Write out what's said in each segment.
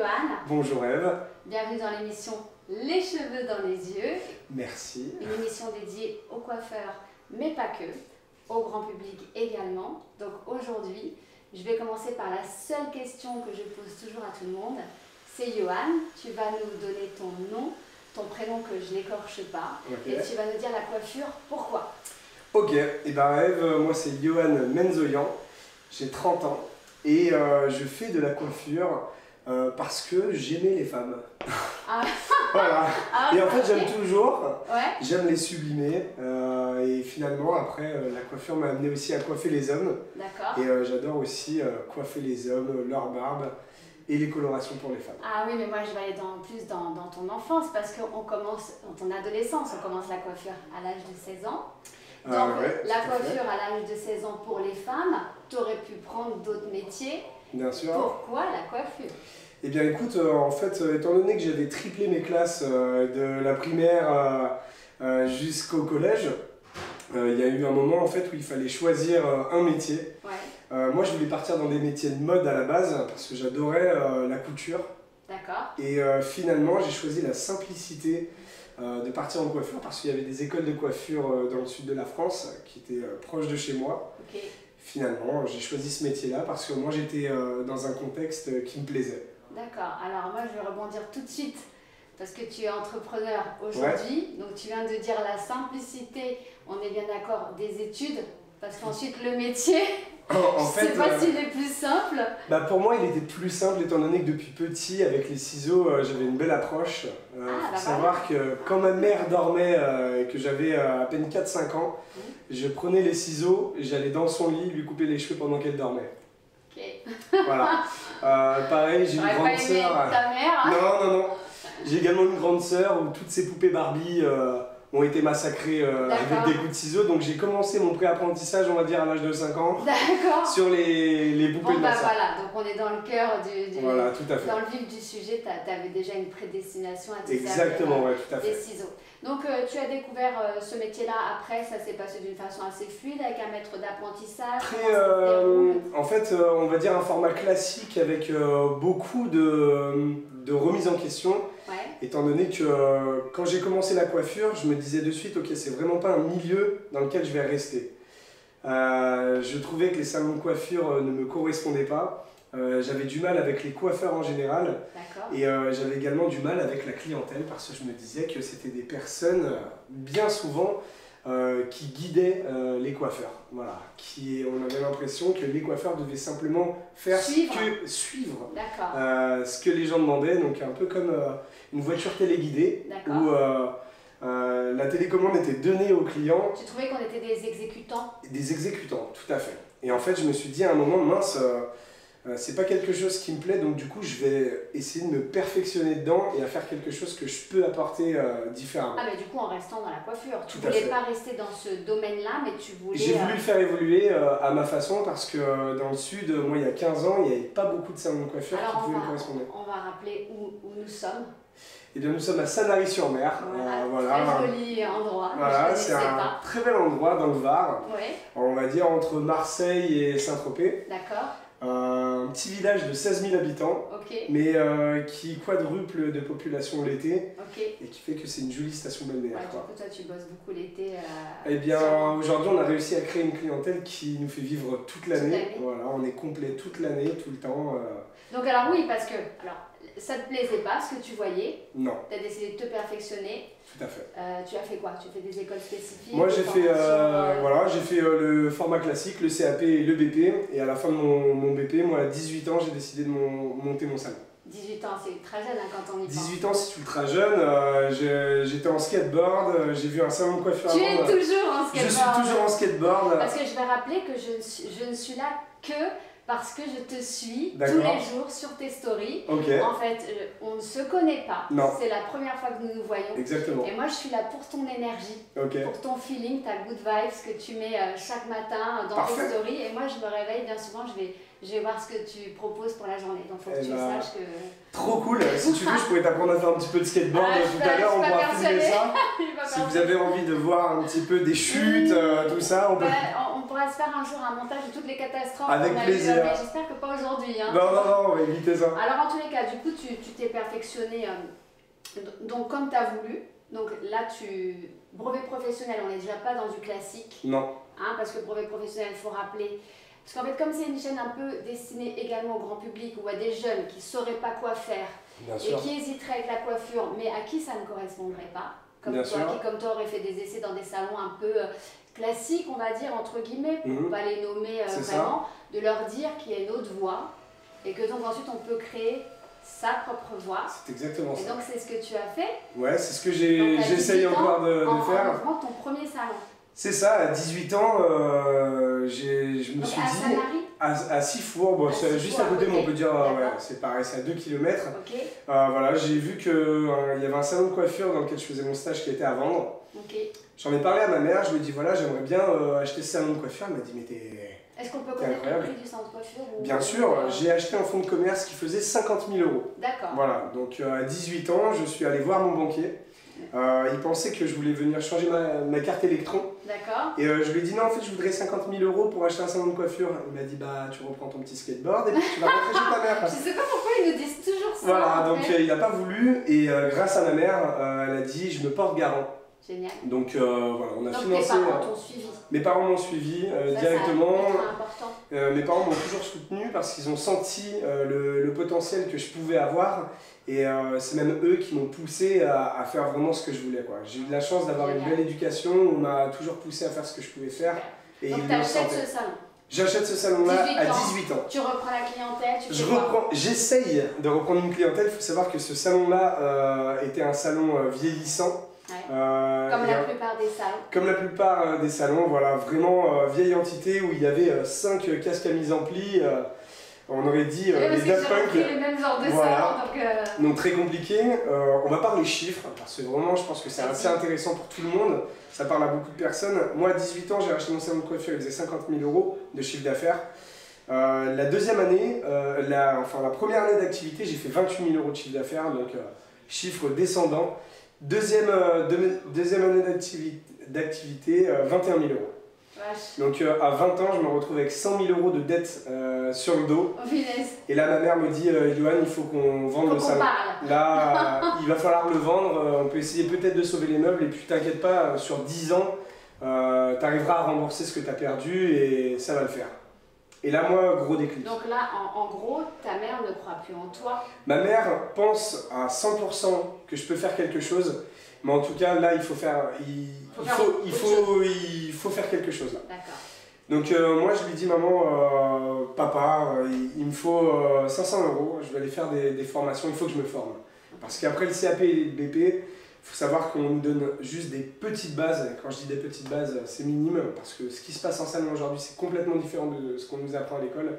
Johan. Bonjour Ève. Bienvenue dans l'émission Les cheveux dans les yeux. Merci. Une émission dédiée aux coiffeurs, mais pas que, au grand public également. Donc aujourd'hui, je vais commencer par la seule question que je pose toujours à tout le monde. C'est Johan, tu vas nous donner ton nom, ton prénom que je n'écorche pas, Okay. et tu vas nous dire la coiffure, pourquoi. Ok, et ben Ève, moi c'est Johan Menzoyan, j'ai 30 ans et je fais de la coiffure parce que j'aimais les femmes. Ah. Voilà. Ah, Et en fait ok. j'aime toujours, Ouais. j'aime les sublimer et finalement après la coiffure m'a amené aussi à coiffer les hommes D'accord. et j'adore aussi coiffer les hommes, leur barbe et les colorations pour les femmes. Ah oui, mais moi je vais aller plus dans ton enfance parce qu'on commence, dans ton adolescence, on commence la coiffure à l'âge de 16 ans. Donc Ouais, la tout à fait. coiffure à l'âge de 16 ans pour les femmes, tu aurais pu prendre d'autres métiers. Bien sûr. Pourquoi la coiffure? Eh bien écoute, en fait, étant donné que j'avais triplé mes classes de la primaire jusqu'au collège, il y a eu un moment en fait où il fallait choisir un métier. Ouais, Moi je voulais partir dans des métiers de mode à la base parce que j'adorais la couture. d'accord. Et finalement j'ai choisi la simplicité de partir en coiffure parce qu'il y avait des écoles de coiffure dans le sud de la France qui étaient proches de chez moi. Ok. Finalement j'ai choisi ce métier-là parce que moi j'étais dans un contexte qui me plaisait. D'accord. Alors moi je vais rebondir tout de suite parce que tu es entrepreneur aujourd'hui. Donc tu viens de dire la simplicité, on est bien d'accord, des études. Parce qu'ensuite le métier, En je sais pas s'il est plus simple. Bah pour moi, il était plus simple étant donné que depuis petit, avec les ciseaux, j'avais une belle approche. bah Faut savoir que quand ma mère dormait et que j'avais à peine 4-5 ans, je prenais les ciseaux, j'allais dans son lit lui couper les cheveux pendant qu'elle dormait. Ok. Voilà. Pareil, j'ai une J'aurais pas grande aimé sœur. ta mère. Hein. Non, non, non. J'ai également une grande sœur où toutes ces poupées Barbie ont été massacrées avec des coups de ciseaux. Donc j'ai commencé mon pré-apprentissage, on va dire, à l'âge de 5 ans. D'accord. Sur les poupées Bon de bah ma sœur. voilà, donc on est dans le cœur du Voilà, tout à fait. dans le vif du sujet, tu avais déjà une prédestination à te Exactement, servir ouais, tout à des fait. ciseaux. Donc tu as découvert ce métier-là après, ça s'est passé d'une façon assez fluide avec un maître d'apprentissage. Très, en fait, on va dire un format classique avec beaucoup de remises en question, Ouais, étant donné que quand j'ai commencé la coiffure, je me disais de suite, ok, c'est vraiment pas un milieu dans lequel je vais rester. Je trouvais que les salons de coiffure ne me correspondaient pas. J'avais du mal avec les coiffeurs en général d'accord. et j'avais également du mal avec la clientèle parce que je me disais que c'était des personnes bien souvent qui guidaient les coiffeurs. Voilà. On avait l'impression que les coiffeurs devaient simplement faire suivre D'accord. ce que les gens demandaient, donc un peu comme une voiture téléguidée D'accord. où la télécommande était donnée aux clients. Tu trouvais qu'on était des exécutants? Des exécutants, tout à fait. Et en fait, je me suis dit à un moment, mince, c'est pas quelque chose qui me plaît, donc du coup, je vais essayer de me perfectionner dedans et à faire quelque chose que je peux apporter différemment. Ah mais du coup en restant dans la coiffure, tu Tout à voulais fait. pas rester dans ce domaine-là, mais tu voulais... J'ai voulu le faire évoluer à ma façon parce que dans le sud, moi il y a 15 ans, il n'y avait pas beaucoup de salons de coiffure Alors qui pouvaient me correspondre. on va rappeler où nous sommes. Et bien nous sommes à Sanary-sur-Mer. Très joli endroit. Voilà, je c'est connaissais un pas. très bel endroit dans le Var. Ouais, On va dire entre Marseille et Saint-Tropez. d'accord. Un petit village de 16 000 habitants, Ok, mais qui quadruple de population l'été ok. et qui fait que c'est une jolie station balnéaire. Ouais, du quoi. coup, toi, tu bosses beaucoup l'été. Eh bien, sûrement. aujourd'hui, on a réussi à créer une clientèle qui nous fait vivre toute l'année. l'année. Voilà, on est complet toute l'année, tout le temps. Donc, alors, oui, parce que ça te plaisait pas ce que tu voyais. Non, Tu as décidé de te perfectionner. tout à fait. Tu as fait quoi? Tu as fait des écoles spécifiques? Moi, des j'ai fait, formations, voilà, j'ai fait le format classique, le CAP et le BP. Et à la fin de mon BP, moi, à 18 ans, j'ai décidé de monter mon salon. 18 ans, c'est très jeune hein, quand on y pense. 18 ans, c'est ultra jeune. J'étais en skateboard, j'ai vu un salon de coiffure Tu à es Londres. toujours en skateboard. Je suis toujours en skateboard. Parce que je vais rappeler que je ne suis là que parce que je te suis tous D'accord. les jours sur tes stories. Ok, En fait, on ne se connaît pas. Non. C'est la première fois que nous nous voyons. exactement. Et moi, je suis là pour ton énergie, Ok, pour ton feeling, ta good vibes que tu mets chaque matin dans Parfait. tes stories. Et moi, je me réveille bien souvent, je vais voir ce que tu proposes pour la journée. Donc, il faut que Eh tu ben, saches que... trop cool. Si tu veux, je pourrais t'apprendre à faire un petit peu de skateboard Ah, je tout à l'heure. On suis pas pourra filmer persuadée. ça. Je vais pas Si faire vous ça. avez envie de voir un petit peu des chutes, tout ça, on peut. Ouais, on pourrait pourra se faire un jour un montage de toutes les catastrophes. Avec plaisir. Mais j'espère que pas aujourd'hui. Hein. Non, on va éviter ça. Alors en tous les cas, du coup, tu t'es perfectionné donc comme tu as voulu. Donc là, brevet professionnel, on n'est déjà pas dans du classique. Non. Hein, parce que brevet professionnel, il faut rappeler. Parce qu'en fait, comme c'est une chaîne un peu destinée également au grand public ou à des jeunes qui ne sauraient pas quoi faire et qui hésiteraient avec la coiffure, mais à qui ça ne correspondrait pas, comme toi, qui comme toi aurait fait des essais dans des salons un peu classiques, on va dire, entre guillemets, pour ne pas les nommer vraiment, de leur dire qu'il y a une autre voie et que donc ensuite on peut créer sa propre voie. C'est exactement ça. Et donc c'est ce que tu as fait. Ouais, c'est ce que j'essaye encore de faire. En ouvrant ton premier salon. C'est ça, à 18 ans, je me suis dit... À Sifour, bon, c'est juste à côté, mais on peut dire, ouais, c'est pareil, c'est à 2 km. Okay. Voilà, j'ai vu qu'il y avait un salon de coiffure dans lequel je faisais mon stage qui était à vendre. Okay. J'en ai parlé à ma mère, je lui ai dit, voilà, j'aimerais bien acheter ce salon de coiffure. Elle m'a dit, mais t'es... Est-ce qu'on peut connaître le prix du salon de coiffure Bien sûr, j'ai acheté un fonds de commerce qui faisait 50 000 €. D'accord. Voilà, donc à 18 ans, je suis allé voir mon banquier. Il pensait que je voulais venir changer ma carte électron. D'accord. Et je lui ai dit non, en fait, je voudrais 50 000 € pour acheter un salon de coiffure. Il m'a dit bah, tu reprends ton petit skateboard et puis tu vas rentrer chez ta mère. Je sais pas pourquoi ils nous disent toujours ça. Voilà, donc il n'a pas voulu. Et grâce à ma mère, elle a dit je me porte garant. Génial. Donc voilà, on a financé. Tes parents t'ont suivi. Mes parents m'ont suivi ça, directement. C'est important. Mes parents m'ont toujours soutenu parce qu'ils ont senti le potentiel que je pouvais avoir. Et c'est même eux qui m'ont poussé à faire vraiment ce que je voulais. J'ai eu de la chance d'avoir une belle éducation, on m'a toujours poussé à faire ce que je pouvais faire. Et donc tu achètes ce salon. J'achète ce salon-là à 18 ans. Tu reprends la clientèle, J'essaye de reprendre une clientèle. Il faut savoir que ce salon-là était un salon vieillissant. Ouais. Comme la plupart des salons. Comme la plupart des salons, voilà, vraiment vieille entité où il y avait 5 casques à mise en pli. On aurait dit les Daft Punk. Les mêmes genres de voilà. salons, donc très compliqué. On va parler chiffres parce que vraiment je pense que c'est assez intéressant pour tout le monde. Ça parle à beaucoup de personnes. Moi à 18 ans j'ai acheté mon salon de coiffure, il faisait 50 000 € de chiffre d'affaires. La deuxième année, la première année d'activité, j'ai fait 28 000 € de chiffre d'affaires, donc chiffre descendant. Deuxième année d'activité, 21 000 €. Donc à 20 ans, je me retrouve avec 100 000 € de dette sur le dos. Oh, et là, ma mère me dit Yohan, il faut qu'on vende le salon. Là, il va falloir le vendre. On peut essayer peut-être de sauver les meubles. Et puis, t'inquiète pas, sur 10 ans, tu arriveras à rembourser ce que tu as perdu et ça va le faire. Et là, moi, gros déclic. Donc là, en gros, ta mère ne croit plus en toi. Ma mère pense à 100% que je peux faire quelque chose. Mais en tout cas, là, il faut faire, il faut faire quelque chose. D'accord. Donc moi, je lui dis, maman, papa, il me faut 500 €, je vais aller faire des formations, il faut que je me forme. Parce qu'après le CAP et le BP, il faut savoir qu'on nous donne juste des petites bases. Et quand je dis des petites bases, c'est minime, parce que ce qui se passe en salon aujourd'hui, c'est complètement différent de ce qu'on nous apprend à l'école.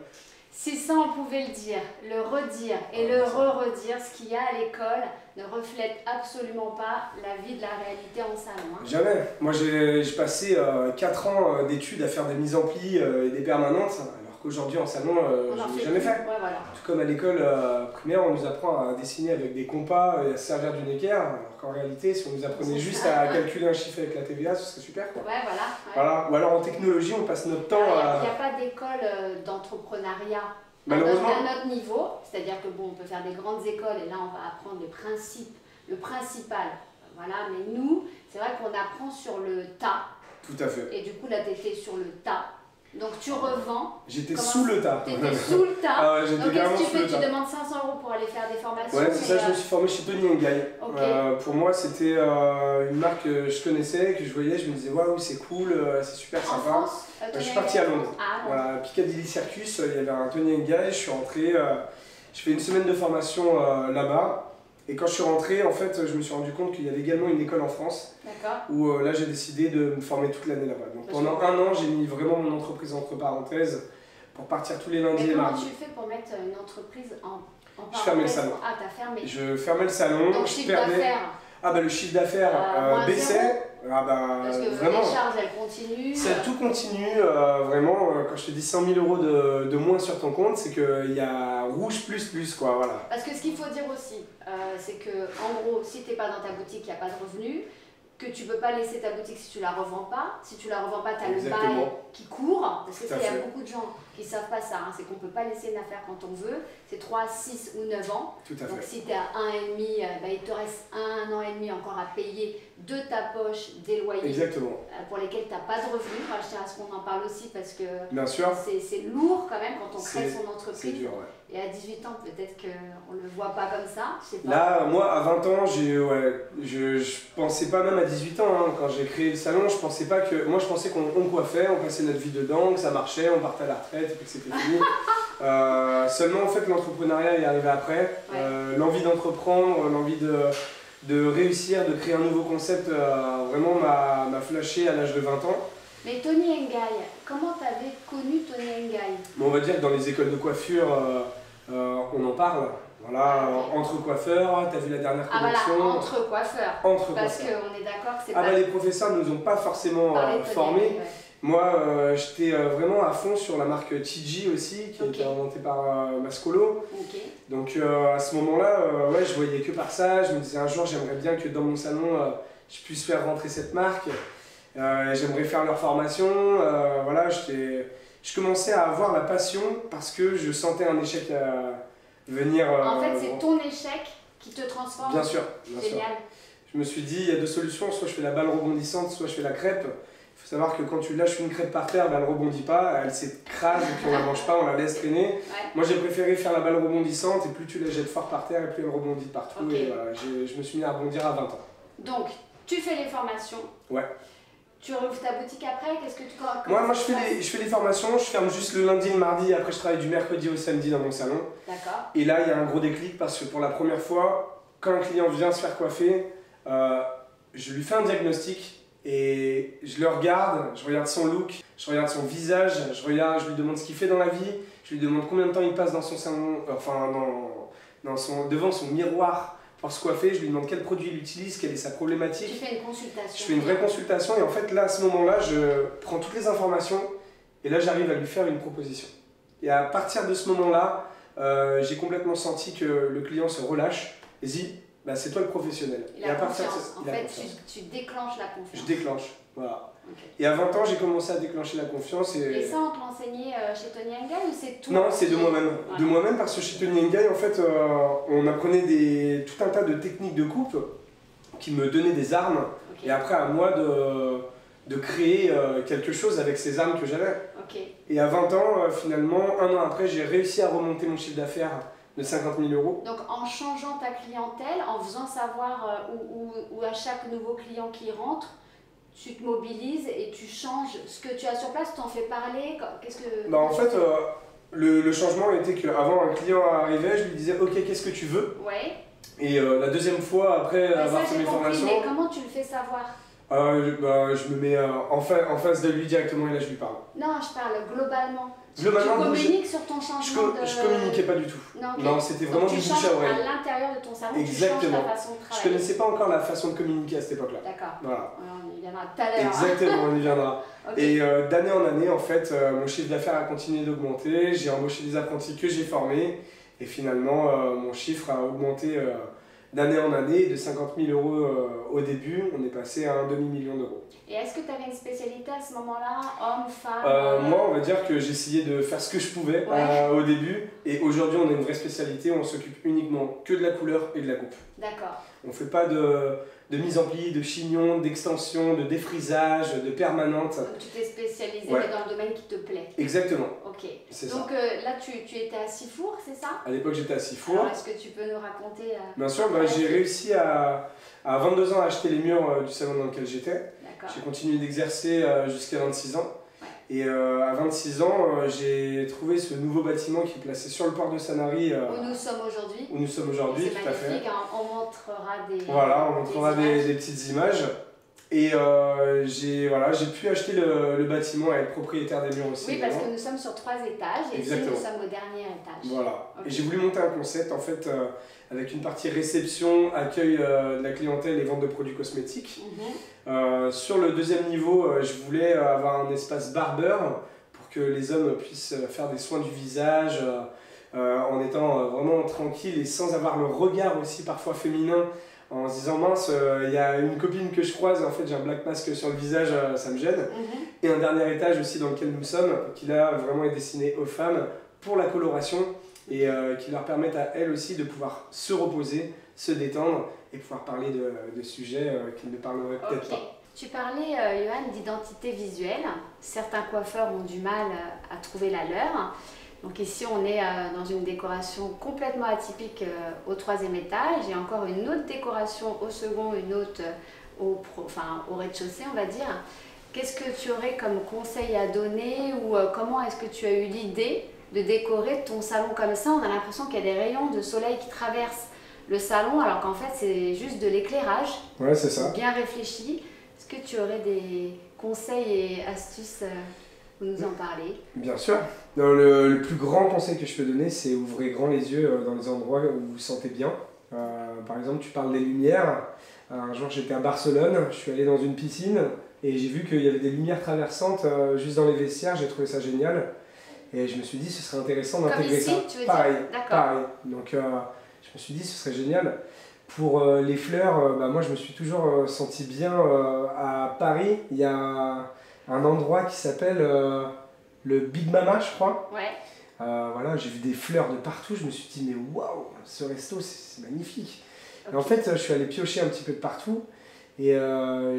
Si ça, on pouvait le dire, le redire et le re-redire, ce qu'il y a à l'école ne reflète absolument pas la vie de la réalité en salon. Hein. Jamais. Moi, j'ai passé 4 ans d'études à faire des mises en pli et des permanentes, alors qu'aujourd'hui, en salon, je ne l'ai jamais fait. Ouais, voilà. Tout comme à l'école primaire, on nous apprend à dessiner avec des compas et à se servir d'une équerre, alors qu'en réalité, si on nous apprenait juste à calculer un chiffre avec la TVA, ce serait super. Quoi. Ouais, voilà. Ouais. Voilà. Ou alors en technologie, on passe notre temps à... Il n'y a pas d'école d'entrepreneuriat malheureusement à notre niveau, c'est-à-dire que bon, on peut faire des grandes écoles et là on va apprendre le principal, voilà, mais nous, c'est vrai qu'on apprend sur le tas. Tout à fait. Et du coup là tu étais sur le tas, donc tu revends. J'étais sous le tas. Tu étais sous le tas. Ah ouais, donc qu'est-ce que tu fais? Tu demandes 500 € pour aller faire des formations. Ouais, c'est ça, je me suis formé chez Tony & Guy. Okay. Pour moi, c'était une marque que je connaissais, que je voyais, je me disais waouh, c'est cool, c'est super sympa. En France, je suis parti à Londres. Ah, voilà, Piccadilly Circus, il y avait un Tony & Guy, je suis rentré, je fais une semaine de formation là-bas. Et quand je suis rentré, en fait, je me suis rendu compte qu'il y avait également une école en France. Où là, j'ai décidé de me former toute l'année là-bas. Donc pendant un an, j'ai mis vraiment mon entreprise entre parenthèses pour partir tous les lundis et mardis. Comment tu fais pour mettre une entreprise en parenthèses? Je fermais le salon. Ah, t'as fermé. Je fermais le salon. Donc chiffre d'affaires. Ah bah le chiffre d'affaires baissait. Ah bah, parce que vraiment, les charges elles continuent. Ça tout continue, vraiment, quand je te dis 100 000 € de moins sur ton compte, c'est qu'il y a rouge plus quoi, voilà. Parce que ce qu'il faut dire aussi, c'est que en gros, si tu n'es pas dans ta boutique, il n'y a pas de revenus. que tu peux pas laisser ta boutique si tu la revends pas. Si tu la revends pas, tu as le bail Exactement. qui court. Parce que Tout à il y a fait. beaucoup de gens qui savent pas ça. Hein, c'est qu'on peut pas laisser une affaire quand on veut. C'est 3, 6 ou 9 ans. Tout à Donc fait. si tu es à 1 an et demi, il te reste 1 an et demi encore à payer de ta poche des loyers Exactement. pour lesquels tu n'as pas de revenus. Enfin, je tiens à ce qu'on en parle aussi parce que Bien sûr. c'est lourd quand même quand on crée son C'est entreprise. dur, ouais. Et à 18 ans, peut-être qu'on ne le voit pas comme ça. Je sais pas. Là, moi, à 20 ans, je pensais pas, même à 18 ans, hein, quand j'ai créé le salon, je pensais pas que. Moi, je pensais qu'on coiffait, on passait notre vie dedans, que ça marchait, on partait à la retraite et puis que c'était fini. Seulement, en fait, l'entrepreneuriat est arrivé après. Ouais. L'envie d'entreprendre, l'envie de réussir, de créer un nouveau concept, vraiment m'a flashé à l'âge de 20 ans. Mais Tony Ngaï, comment tu avais connu Tony Ngaï? Bon, on va dire que dans les écoles de coiffure, on en parle. Voilà, Ok. entre coiffeurs, t'as vu la dernière Ah collection. voilà, entre coiffeurs. Entre Parce coiffeurs. qu'on est d'accord que c'est Ah pas bah les professeurs ne nous ont pas forcément parler de Tony formés. Ngaï, ouais. Moi, j'étais vraiment à fond sur la marque Tiji aussi, qui a Ok. été inventée par Mascolo. Ok. Donc à ce moment-là, ouais, je voyais que par ça. Je me disais un jour, j'aimerais bien que dans mon salon, je puisse faire rentrer cette marque. J'aimerais faire leur formation. Voilà, je commençais à avoir la passion parce que je sentais un échec venir. En fait, c'est ton échec qui te transforme. Bien sûr, bien sûr. Génial. Je me suis dit, il y a deux solutions, soit je fais la balle rebondissante, soit je fais la crêpe. Il faut savoir que quand tu lâches une crêpe par terre, elle ne rebondit pas, elle s'écrase et puis on ne la mange pas, on la laisse traîner. Ouais. Moi j'ai préféré faire la balle rebondissante et plus tu la jettes fort par terre et plus elle rebondit de partout. Ok. Et voilà, je me suis mis à rebondir à 20 ans. Donc, tu fais les formations. Ouais. Tu rouvres ta boutique après. Qu'est-ce que tu comment Moi ça je se passe fais les formations, je ferme juste le lundi et le mardi, après je travaille du mercredi au samedi dans mon salon. D'accord. Et là il y a un gros déclic parce que pour la première fois, quand un client vient se faire coiffer, je lui fais un diagnostic. Et je le regarde, je regarde son look, je regarde son visage, je lui demande ce qu'il fait dans la vie, je lui demande combien de temps il passe dans son salon, enfin devant son miroir pour se coiffer, je lui demande quel produit il utilise, quelle est sa Tu problématique. fais une consultation. Je fais une vraie consultation et en fait là à ce moment-là je prends toutes les informations et là j'arrive à lui faire une proposition. Et à partir de ce moment-là, j'ai complètement senti que le client se relâche et se dit bah, c'est toi le professionnel. Il Et a à partir de confiance. ça, En il a fait, confiance. tu déclenches la confiance. Je déclenche, voilà. Ok. Et à 20 ans, j'ai commencé à déclencher la confiance. Et ça, on te l'enseignait chez Tony Ngaï ou c'est toi Non, c'est de qui- moi-même. Voilà. De moi-même parce que chez Tony Ngaï, en fait, on apprenait tout un tas de techniques de coupe qui me donnaient des armes. Ok. Et après, à moi de créer quelque chose avec ces armes que j'avais. Ok. Et à 20 ans, finalement, un an après, j'ai réussi à remonter mon chiffre d'affaires de 50 000 euros. Donc en changeant ta clientèle, en faisant savoir où à chaque nouveau client qui rentre, tu te mobilises et tu changes ce que tu as sur place, tu en fais parler. Qu'est-ce que. Bah, en fait, le changement était qu'avant, un client arrivait, je lui disais ok, qu'est-ce que tu veux? Ouais. Et la deuxième fois, après Mais avoir ça fait j'ai mes compris, formations, mais comment tu le fais savoir? je me mets en face de lui directement et là je lui parle. Non, je parle globalement. Globalement, tu donc, communiques sur ton changement de. je communiquais pas du tout. Non, ok. Non, c'était Donc, vraiment tu du bouche changes à oreille. à l'intérieur de ton salon, tu Exactement. changes ta façon de Je travailler. connaissais pas encore la façon de communiquer à cette époque-là. D'accord. Voilà. On y viendra tout à l'heure. Exactement, on y viendra. Ok. Et d'année en année, en fait, mon chiffre d'affaires a continué d'augmenter. J'ai embauché des apprentis que j'ai formés. Et finalement, mon chiffre a augmenté d'année en année. De 50 000 euros au début, on est passé à un demi-million d'euros. Et est-ce que tu avais une spécialité à ce moment-là, homme, femme Moi, on va dire que j'essayais de faire ce que je pouvais Ouais. au début. Et aujourd'hui, on a une vraie spécialité. On s'occupe uniquement que de la couleur et de la coupe. D'accord. On ne fait pas de mise en pli, de chignon, d'extension, de défrisage, de permanente. Donc tu t'es spécialisé Ouais. mais dans le domaine qui te plaît. Exactement, Ok. c'est ça. Donc là, tu étais à Sifour, c'est ça? À l'époque, j'étais à Sifour. Alors est-ce que tu peux nous raconter Bien sûr, j'ai réussi à 22 ans à acheter les murs du salon dans lequel j'étais. D'accord. J'ai continué d'exercer jusqu'à 26 ans. Ouais. Et à 26 ans, j'ai trouvé ce nouveau bâtiment qui est placé sur le port de Sanary, Où nous sommes aujourd'hui. où nous sommes aujourd'hui, C'est tout à fait. magnifique, hein. On montrera des. Voilà, on montrera images. des petites images. Et j'ai pu acheter le bâtiment et être propriétaire des murs aussi. Oui, parce également. que nous sommes sur 3 étages et ici Exactement. nous sommes au dernier étage. Voilà. Ok. Et j'ai voulu monter un concept en fait avec une partie réception, accueil de la clientèle et vente de produits cosmétiques. Mhm. Sur le deuxième niveau, je voulais avoir un espace barbeur pour que les hommes puissent faire des soins du visage en étant vraiment tranquille et sans avoir le regard aussi parfois féminin en se disant mince, il y a une copine que je croise, en fait j'ai un black mask sur le visage, ça me gêne. Et un dernier étage aussi dans lequel nous sommes, qui là vraiment est destiné aux femmes pour la coloration et qui leur permettent à elles aussi de pouvoir se reposer, se détendre et pouvoir parler de sujets qu'ils ne parleraient peut-être pas. Tu parlais, Johan, d'identité visuelle. Certains coiffeurs ont du mal à trouver la leur. Donc ici, on est dans une décoration complètement atypique au 3e étage. Et encore une autre décoration au second, une autre au rez-de-chaussée, on va dire. Qu'est-ce que tu aurais comme conseil à donner ou comment est-ce que tu as eu l'idée de décorer ton salon comme ça? On a l'impression qu'il y a des rayons de soleil qui traversent le salon alors qu'en fait, c'est juste de l'éclairage. Ouais, c'est ça. Bien réfléchi. Est-ce que tu aurais des conseils et astuces pour nous en parler? Bien sûr. Le plus grand conseil que je peux donner, c'est ouvrez grand les yeux dans les endroits où vous vous sentez bien. Par exemple, tu parles des lumières. Un jour, j'étais à Barcelone, je suis allé dans une piscine et j'ai vu qu'il y avait des lumières traversantes juste dans les vestiaires. J'ai trouvé ça génial. Et je me suis dit, ce serait intéressant d'intégrer ça. Tu veux pareil, dire? D'accord. pareil. Donc, je me suis dit, ce serait génial. Pour les fleurs, moi je me suis toujours senti bien à Paris. Il y a un endroit qui s'appelle le Big Mama, je crois. Ouais. Voilà, j'ai vu des fleurs de partout. Je me suis dit, mais waouh, ce resto c'est magnifique. Okay. Et en fait, je suis allé piocher un petit peu de partout et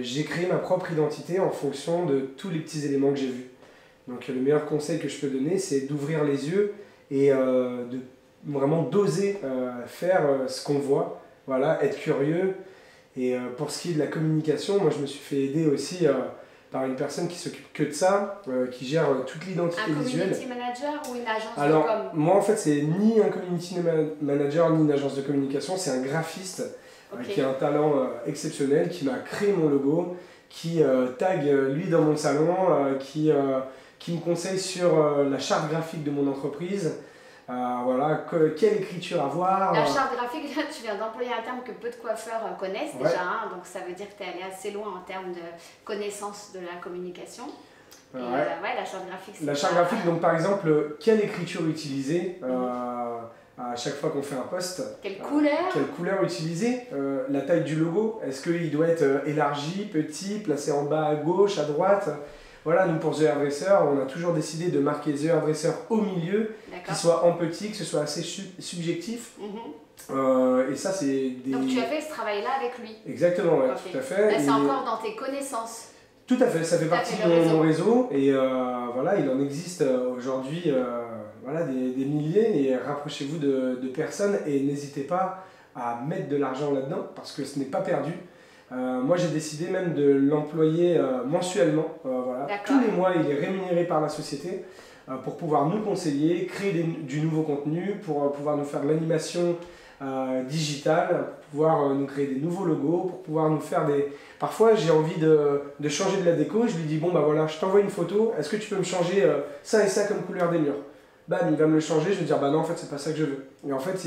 j'ai créé ma propre identité en fonction de tous les petits éléments que j'ai vus. Donc, le meilleur conseil que je peux donner, c'est d'ouvrir les yeux et de vraiment d'oser faire ce qu'on voit. Voilà, être curieux. Et pour ce qui est de la communication, moi je me suis fait aider aussi par une personne qui s'occupe que de ça, qui gère toute l'identité visuelle. Un community manager ou une agence Alors, de com? moi en fait c'est ni un community manager ni une agence de communication, c'est un graphiste qui a un talent exceptionnel, qui m'a créé mon logo, qui tag lui dans mon salon, qui me conseille sur la charte graphique de mon entreprise. Voilà, quelle écriture avoir. La charte graphique, là, tu viens d'employer un terme que peu de coiffeurs connaissent déjà, hein, donc ça veut dire que tu es allé assez loin en termes de connaissance de la communication. Et, la charte graphique, c'est la charte graphique, donc par exemple, quelle écriture utiliser à chaque fois qu'on fait un post. Quelle couleur utiliser. La taille du logo, est-ce qu'il doit être élargi, petit, placé en bas à gauche, à droite? Voilà, nous pour The Hairdresser, on a toujours décidé de marquer The Hairdresser au milieu, qu'il soit en petit, que ce soit assez subjectif. Et ça, c'est des... Donc tu as fait ce travail-là avec lui? Exactement, ouais, tout à fait. Là, c'est encore dans tes connaissances? Tout à fait, ça fait partie de mon réseau. Et voilà, il en existe aujourd'hui voilà, des milliers. Et rapprochez-vous de personnes et n'hésitez pas à mettre de l'argent là-dedans parce que ce n'est pas perdu. Moi j'ai décidé même de l'employer mensuellement, voilà. Tous les mois il est rémunéré par la société pour pouvoir nous conseiller, créer du nouveau contenu, pour pouvoir nous faire de l'animation digitale, pour pouvoir nous créer des nouveaux logos, pour pouvoir nous faire des... Parfois j'ai envie de changer de la déco, je lui dis bon bah voilà je t'envoie une photo, est-ce que tu peux me changer ça et ça comme couleur des murs? Bam, il va me le changer, je vais dire bah non en fait c'est pas ça que je veux. Et en fait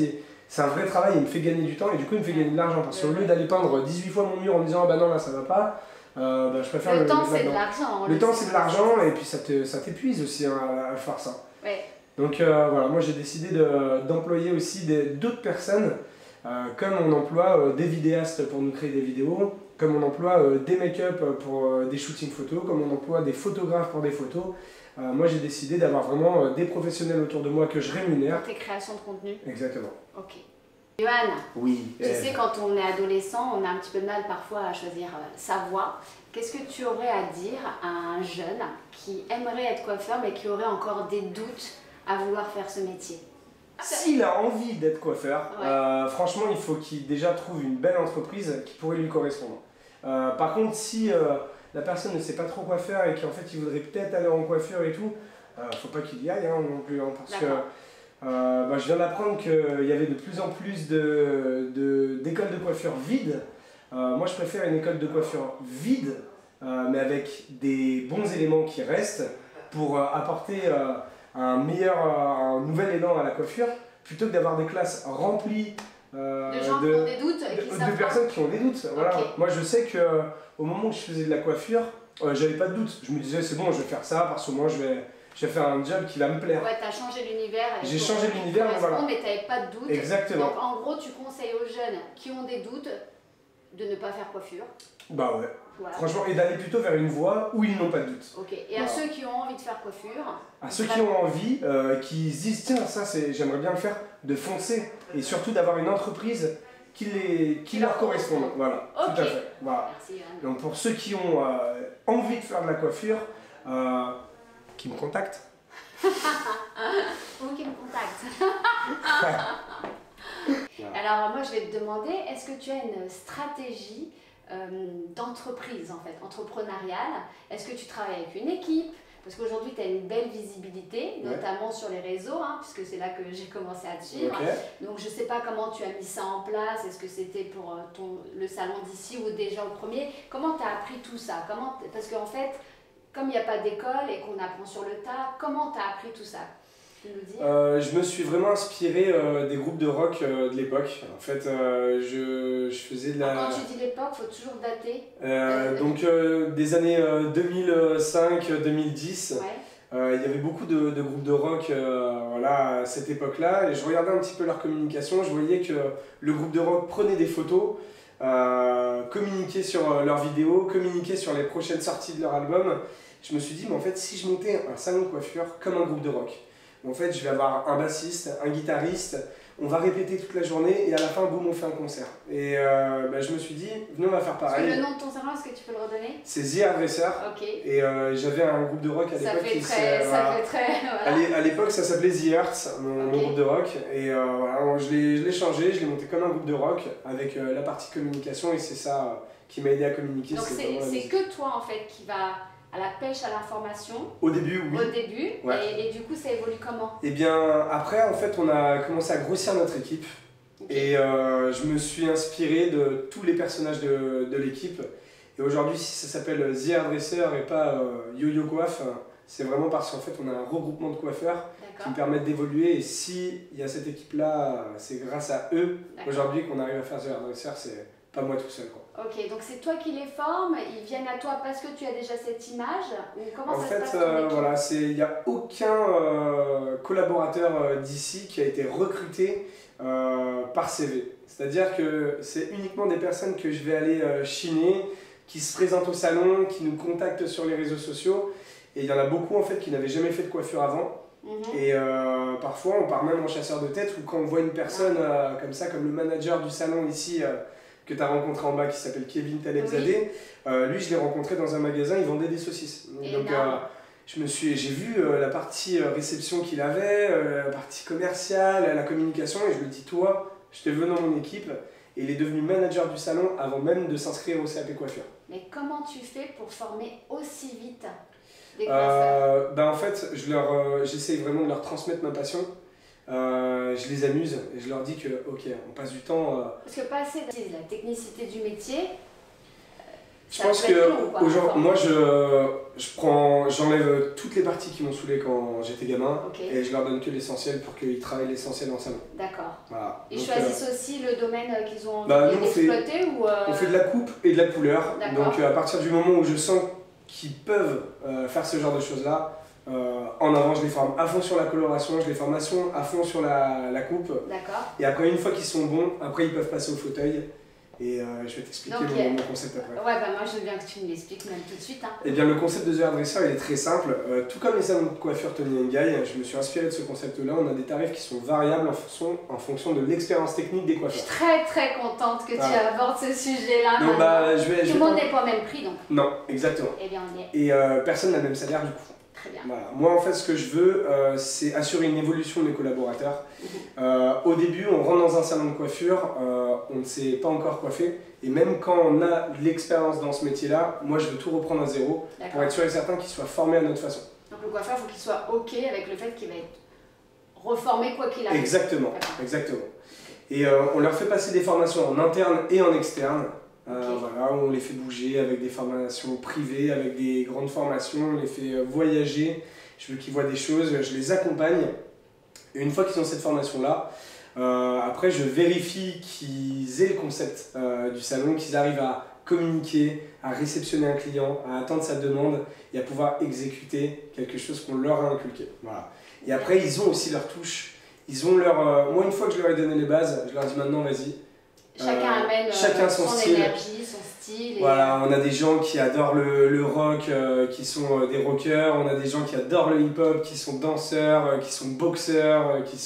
c'est un vrai travail, il me fait gagner du temps et du coup il me fait gagner de l'argent parce qu'au lieu d'aller peindre 18 fois mon mur en me disant ah bah non là ça va pas, je préfère le temps c'est de l'argent. Le temps c'est de l'argent et puis ça t'épuise aussi hein, à faire ça. Ouais. Donc voilà, moi j'ai décidé d'employer aussi d'autres personnes comme on emploie des vidéastes pour nous créer des vidéos, comme on emploie des make-up pour des shootings photos, comme on emploie des photographes pour des photos. Moi j'ai décidé d'avoir vraiment des professionnels autour de moi que je rémunère. Pour tes créations de contenu. Exactement. Ok. Johan, oui, tu sais quand on est adolescent, on a un petit peu de mal parfois à choisir sa voie. Qu'est-ce que tu aurais à dire à un jeune qui aimerait être coiffeur mais qui aurait encore des doutes à vouloir faire ce métier? S'il a envie d'être coiffeur, franchement il faut qu'il déjà trouve une belle entreprise qui pourrait lui correspondre. Par contre si la personne ne sait pas trop quoi faire et qu'en fait il voudrait peut-être aller en coiffure et tout, faut pas qu'il y aille hein, non plus, hein, parce que je viens d'apprendre qu'il y avait de plus en plus d'écoles de coiffure vides. Moi je préfère une école de coiffure vide, mais avec des bons éléments qui restent pour apporter un nouvel élan à la coiffure, plutôt que d'avoir des classes remplies de gens qui ont des doutes et qui savent de personnes qui ont des doutes. Voilà. Moi je sais que au moment où je faisais de la coiffure, j'avais pas de doute. Je me disais c'est bon, je vais faire ça parce que moi je vais faire un job qui va me plaire. Ouais, t'as changé l'univers. J'ai changé l'univers, mais voilà. Mais t'avais pas de doute. Exactement. Donc en gros, tu conseilles aux jeunes qui ont des doutes de ne pas faire coiffure. Bah ouais. Voilà. Franchement, et d'aller plutôt vers une voie où ils n'ont pas de doute. Ok, et Voilà. à ceux qui ont envie de faire coiffure. À ceux qui ont envie, qui se disent tiens, ça j'aimerais bien le faire, de foncer. Et surtout d'avoir une entreprise qui leur corresponde. Voilà, Ok. tout à fait. Voilà. Merci Johan. Donc pour ceux qui ont envie de faire de la coiffure, qui me contactent. Vous qui me contacte. Alors moi je vais te demander, est-ce que tu as une stratégie d'entreprise en fait, entrepreneuriale? Est-ce que tu travailles avec une équipe? Parce qu'aujourd'hui tu as une belle visibilité, notamment sur les réseaux, hein, puisque c'est là que j'ai commencé à te suivre. Okay. Donc je ne sais pas comment tu as mis ça en place, est-ce que c'était pour le salon d'ici ou déjà au premier? Comment tu as appris tout ça? Parce qu'en fait, comme il n'y a pas d'école et qu'on apprend sur le tas, comment tu as appris tout ça? Je me suis vraiment inspiré des groupes de rock de l'époque. En fait, je faisais de la... Quand tu dis l'époque, il faut toujours dater. Donc des années 2005-2010. Ouais. Il y avait beaucoup de groupes de rock voilà, à cette époque-là. Et je regardais un petit peu leur communication. Je voyais que le groupe de rock prenait des photos, communiquait sur leurs vidéos, communiquait sur les prochaines sorties de leur album. Je me suis dit, mais en fait, si je montais un salon de coiffure comme un groupe de rock, en fait, je vais avoir un bassiste, un guitariste, on va répéter toute la journée et à la fin, boum, on fait un concert. Et je me suis dit, venez, on va faire pareil. Le nom de ton salon, est-ce que tu peux le redonner? C'est The Hairdresser. Ok. Et j'avais un groupe de rock à l'époque qui voilà. À l'époque, ça s'appelait The Hearts, mon groupe de rock. Et voilà, je l'ai changé, je l'ai monté comme un groupe de rock avec la partie communication et c'est ça qui m'a aidé à communiquer. Donc c'est que toi en fait qui va à la pêche à l'information. Au début, oui. Au début, ouais. Et du coup ça évolue comment? Eh bien après en fait on a commencé à grossir notre équipe. Okay. Et je me suis inspiré de tous les personnages de l'équipe. Et aujourd'hui si ça s'appelle The Hairdresser et pas Yo-Yo Coiffe, c'est vraiment parce qu'en fait on a un regroupement de coiffeurs qui me permettent d'évoluer. Et s'il y a cette équipe là, c'est grâce à eux aujourd'hui qu'on arrive à faire The Hairdresser, c'est pas moi tout seul, quoi. Ok, donc c'est toi qui les formes, ils viennent à toi parce que tu as déjà cette image ou comment ça se passe? Voilà, il n'y a aucun collaborateur d'ici qui a été recruté par CV. C'est-à-dire que c'est uniquement des personnes que je vais aller chiner, qui se présentent au salon, qui nous contactent sur les réseaux sociaux. Et il y en a beaucoup en fait qui n'avaient jamais fait de coiffure avant. Et parfois on part même en chasseur de tête ou quand on voit une personne comme ça, comme le manager du salon ici, que tu as rencontré en bas qui s'appelle Kevin Talebzadeh, lui je l'ai rencontré dans un magasin, il vendait des saucisses. Donc j'ai vu la partie réception qu'il avait, la partie commerciale, la communication et je lui dis toi, je te veux dans mon équipe et il est devenu manager du salon avant même de s'inscrire au CAP coiffure. Mais comment tu fais pour former aussi vite des coiffeurs? En fait, j'essaye vraiment de leur transmettre ma passion. Je les amuse et je leur dis que ok, on passe du temps. Parce que passer la technicité du métier, je pense que aujourd'hui, moi j'enlève toutes les parties qui m'ont saoulé quand j'étais gamin et je leur donne que l'essentiel pour qu'ils travaillent l'essentiel en salon. D'accord. Voilà. Ils choisissent aussi le domaine qu'ils ont envie d'exploiter ou on fait de la coupe et de la couleur. Donc à partir du moment où je sens qu'ils peuvent faire ce genre de choses là. En avant, je les forme à fond sur la coloration, je les forme à fond sur la coupe. D'accord. Et après, une fois qu'ils sont bons, après ils peuvent passer au fauteuil. Et je vais t'expliquer mon concept après. Ouais, moi je veux bien que tu me l'expliques même tout de suite. Eh bien, le concept de The Hairdresser, il est très simple. Tout comme les salons de coiffure Tony & Guy, je me suis inspiré de ce concept-là. On a des tarifs qui sont variables en fonction de l'expérience technique des coiffeurs. Je suis très très contente que tu abordes ce sujet-là. Donc, tout le monde n'est pas au même prix donc. Non, exactement. Eh bien, on y est. Et personne n'a le même salaire du coup. Très bien. Voilà. Moi en fait ce que je veux c'est assurer une évolution de mes collaborateurs. Au début on rentre dans un salon de coiffure, on ne sait pas encore coiffer et même quand on a de l'expérience dans ce métier là, moi je veux tout reprendre à zéro pour être sûr et certain qu'ils soient formés à notre façon. Donc le coiffeur il faut qu'il soit ok avec le fait qu'il va être reformé quoi qu'il arrive. Exactement, exactement. Et on leur fait passer des formations en interne et en externe. Voilà, on les fait bouger avec des formations privées, avec des grandes formations, on les fait voyager, je veux qu'ils voient des choses, je les accompagne. Et une fois qu'ils ont cette formation-là, après je vérifie qu'ils aient le concept du salon, qu'ils arrivent à communiquer, à réceptionner un client, à attendre sa demande et à pouvoir exécuter quelque chose qu'on leur a inculqué. Voilà. Et après ils ont aussi leur touche, ils ont leur... moi une fois que je leur ai donné les bases, je leur dis maintenant vas-y, Chacun amène son style. énergie, son style. Voilà, on a des gens qui adorent le rock, qui sont des rockers, on a des gens qui adorent le hip-hop, qui sont danseurs, qui sont boxeurs, qui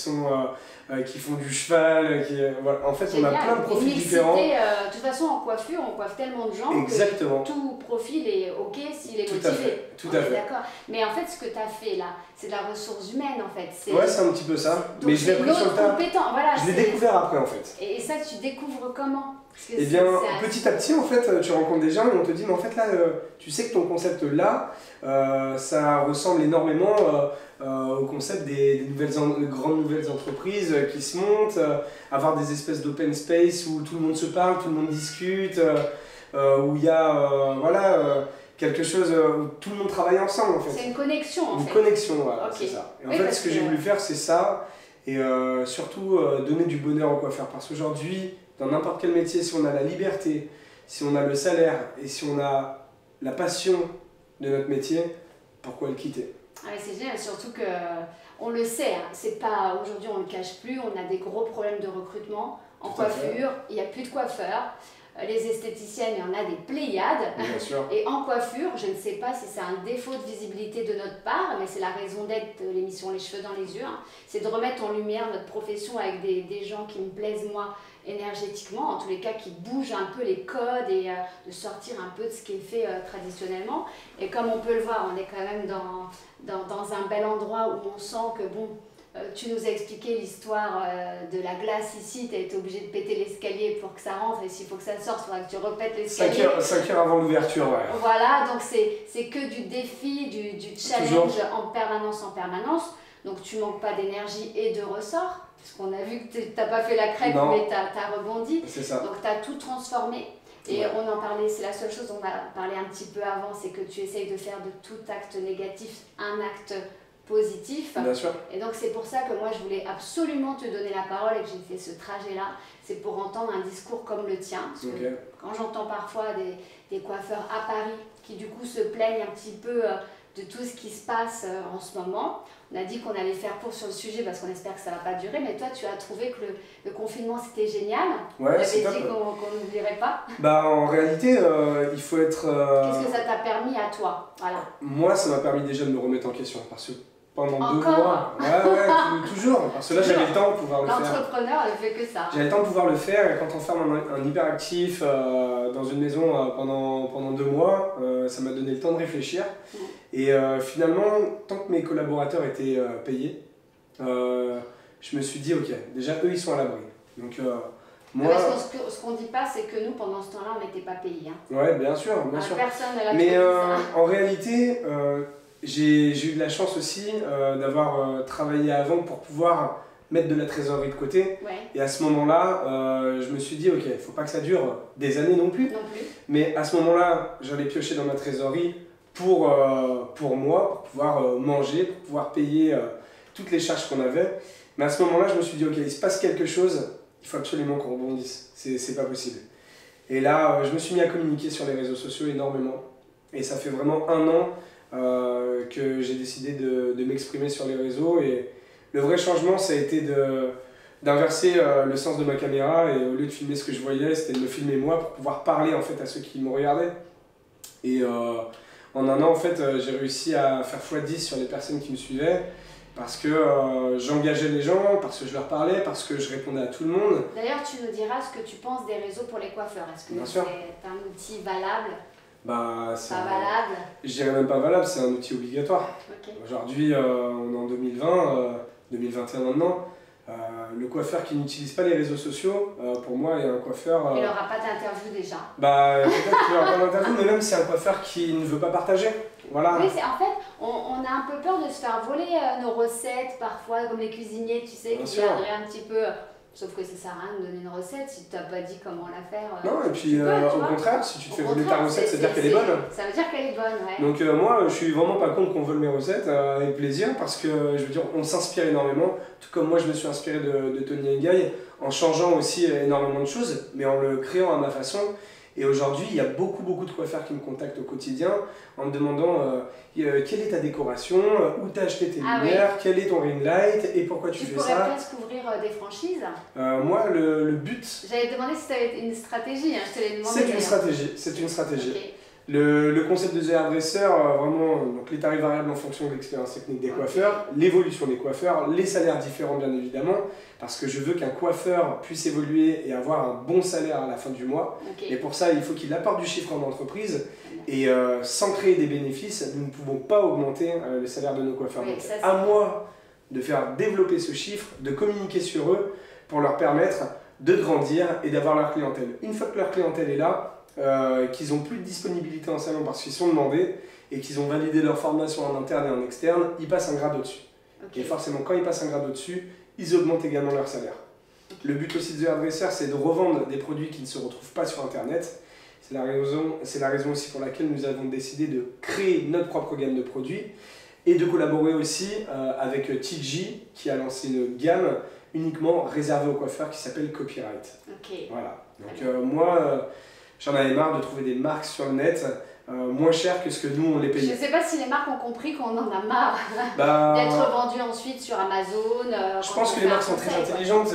font du cheval. Voilà. En fait, on a plein de profils différents. De toute façon, en coiffure, on coiffe tellement de gens Exactement. que tout profil est OK s'il est motivé. Tout à fait. D'accord. Mais en fait, ce que tu as fait là, c'est de la ressource humaine en fait. Ouais, c'est un petit peu ça. Mais je l'ai appris sur le tas. Voilà, je l'ai découvert après en fait. Et ça, tu découvres comment? Eh bien, petit à petit, en fait, tu rencontres des gens et on te dit, mais en fait, là, tu sais que ton concept là, ça ressemble énormément au concept des grandes nouvelles entreprises qui se montent, avoir des espèces d'open space où tout le monde se parle, tout le monde discute, où il y a, quelque chose où tout le monde travaille ensemble, en fait. C'est une connexion, en fait. Une connexion, voilà, okay. C'est ça. Et en fait, ce que j'ai voulu faire, c'est ça, et surtout donner du bonheur aux coiffeurs, parce qu'aujourd'hui, dans n'importe quel métier, si on a la liberté, si on a le salaire et si on a la passion de notre métier, pourquoi le quitter? Ah, c'est génial, surtout que on le sait, hein, c'est pas aujourd'hui on le cache plus, on a des gros problèmes de recrutement en coiffure, il n'y a plus de coiffeurs. Les esthéticiennes, il y en a des pléiades. Bien sûr. Et en coiffure, je ne sais pas si c'est un défaut de visibilité de notre part, mais c'est la raison d'être de l'émission Les Cheveux dans les Yeux, hein, c'est de remettre en lumière notre profession avec des gens qui me plaisent moi énergétiquement, en tous les cas qui bougent un peu les codes et de sortir un peu de ce qui est fait traditionnellement. Et comme on peut le voir, on est quand même dans un bel endroit où on sent que bon, tu nous as expliqué l'histoire de la glace ici, tu as été obligé de péter l'escalier pour que ça rentre, et s'il faut que ça sorte, il faudra que tu repètes l'escalier. 5 heures avant l'ouverture, ouais. Voilà, donc c'est que du défi, du challenge en permanence. Donc tu manques pas d'énergie et de ressort, parce qu'on a vu que tu n'as pas fait la crêpe, mais tu as rebondi. C'est ça. Donc tu as tout transformé. Et on en parlait, c'est la seule chose dont on va parler un petit peu avant, c'est que tu essayes de faire de tout acte négatif un acte positif. Bien sûr. Et donc c'est pour ça que moi je voulais absolument te donner la parole et que j'ai fait ce trajet-là. C'est pour entendre un discours comme le tien. Parce que quand j'entends parfois des coiffeurs à Paris qui du coup se plaignent un petit peu de tout ce qui se passe en ce moment, on a dit qu'on allait faire court sur le sujet parce qu'on espère que ça ne va pas durer, mais toi tu as trouvé que le confinement c'était génial. Ouais, on avait dit qu'on n'oublierait pas. Bah en réalité, il faut être... Qu'est-ce que ça t'a permis à toi? Voilà. Moi ça m'a permis déjà de me remettre en question, parce que pendant 2 Encore mois, toujours, parce que là j'avais le temps de pouvoir le faire. L'entrepreneur ne fait que ça. J'avais le temps de pouvoir le faire, et quand on ferme un hyperactif dans une maison pendant 2 mois, ça m'a donné le temps de réfléchir. Et finalement, tant que mes collaborateurs étaient payés, je me suis dit, ok, déjà eux ils sont à l'abri. Donc moi... Parce que ce qu'on ne dit pas, c'est que nous, pendant ce temps-là, on n'était pas payés. Hein. Ouais, bien sûr. Personne ne l'a Mais en réalité, j'ai eu de la chance aussi d'avoir travaillé avant pour pouvoir mettre de la trésorerie de côté. Ouais. Et à ce moment-là, je me suis dit, ok, il ne faut pas que ça dure des années non plus. Mais à ce moment-là, j'allais piocher dans ma trésorerie pour moi, pour pouvoir manger, pour pouvoir payer toutes les charges qu'on avait. Mais à ce moment-là, je me suis dit, ok, il se passe quelque chose, il faut absolument qu'on rebondisse. C'est pas possible. Et là, je me suis mis à communiquer sur les réseaux sociaux énormément. Et ça fait vraiment 1 an que j'ai décidé de m'exprimer sur les réseaux. Et le vrai changement, ça a été d'inverser le sens de ma caméra. Et au lieu de filmer ce que je voyais, c'était de me filmer moi pour pouvoir parler en fait à ceux qui me regardaient. Et en 1 an, en fait, j'ai réussi à faire x10 sur les personnes qui me suivaient. Parce que j'engageais les gens, parce que je leur parlais, parce que je répondais à tout le monde. D'ailleurs, tu nous diras ce que tu penses des réseaux pour les coiffeurs. Est-ce que c'est un outil valable? Bah, pas valable? Je dirais même pas valable, c'est un outil obligatoire. Okay. Aujourd'hui, on est en 2020, 2021 maintenant. Le coiffeur qui n'utilise pas les réseaux sociaux, pour moi, est un coiffeur... Il n'aura pas d'interview déjà. Bah, peut-être qu'il n'aura pas d'interview, mais même c'est un coiffeur qui ne veut pas partager. Voilà. Oui, en fait, on a un peu peur de se faire voler nos recettes, parfois, comme les cuisiniers, tu sais, qui viendraient un petit peu... Sauf que ça sert à rien de donner une recette si tu n'as pas dit comment la faire. Non, et puis au contraire, si tu te fais voler ta recette, c'est-à-dire qu'elle est bonne. Ça veut dire qu'elle est bonne, ouais. Donc moi, je suis vraiment pas contre qu'on vole mes recettes, avec plaisir, parce que je veux dire, on s'inspire énormément, tout comme moi je me suis inspiré de Tony Ngaï, en changeant aussi énormément de choses, mais en le créant à ma façon. Et aujourd'hui, il y a beaucoup de coiffeurs qui me contactent au quotidien en me demandant quelle est ta décoration, où tu as acheté tes lumières, quel est ton ring light et pourquoi tu fais ça. Tu pourrais presque ouvrir des franchises. Moi, le but... J'avais demandé si tu avais une stratégie, hein, je te l'ai demandé. C'est une stratégie. Okay. Le concept de The Hairdresser, vraiment, donc les tarifs variables en fonction de l'expérience technique des coiffeurs, l'évolution des coiffeurs, les salaires différents bien évidemment, parce que je veux qu'un coiffeur puisse évoluer et avoir un bon salaire à la fin du mois. Et pour ça, il faut qu'il apporte du chiffre en entreprise. Et sans créer des bénéfices, nous ne pouvons pas augmenter le salaire de nos coiffeurs. Donc, à moi de faire développer ce chiffre, de communiquer sur eux pour leur permettre de grandir et d'avoir leur clientèle. Une fois que leur clientèle est là, qu'ils n'ont plus de disponibilité en salon parce qu'ils sont demandés et qu'ils ont validé leur formation en interne et en externe, ils passent un grade au-dessus. Et forcément, quand ils passent un grade au-dessus, ils augmentent également leur salaire. Le but aussi de The Hairdresser, c'est de revendre des produits qui ne se retrouvent pas sur Internet. C'est la raison aussi pour laquelle nous avons décidé de créer notre propre gamme de produits et de collaborer aussi avec TG qui a lancé une gamme uniquement réservée aux coiffeurs qui s'appelle Copyright. Voilà. Donc moi, j'en avais marre de trouver des marques sur le net moins chères que ce que nous on les payait. Je ne sais pas si les marques ont compris qu'on en a marre d'être vendues ensuite sur Amazon. Je pense que les marques sont très intelligentes,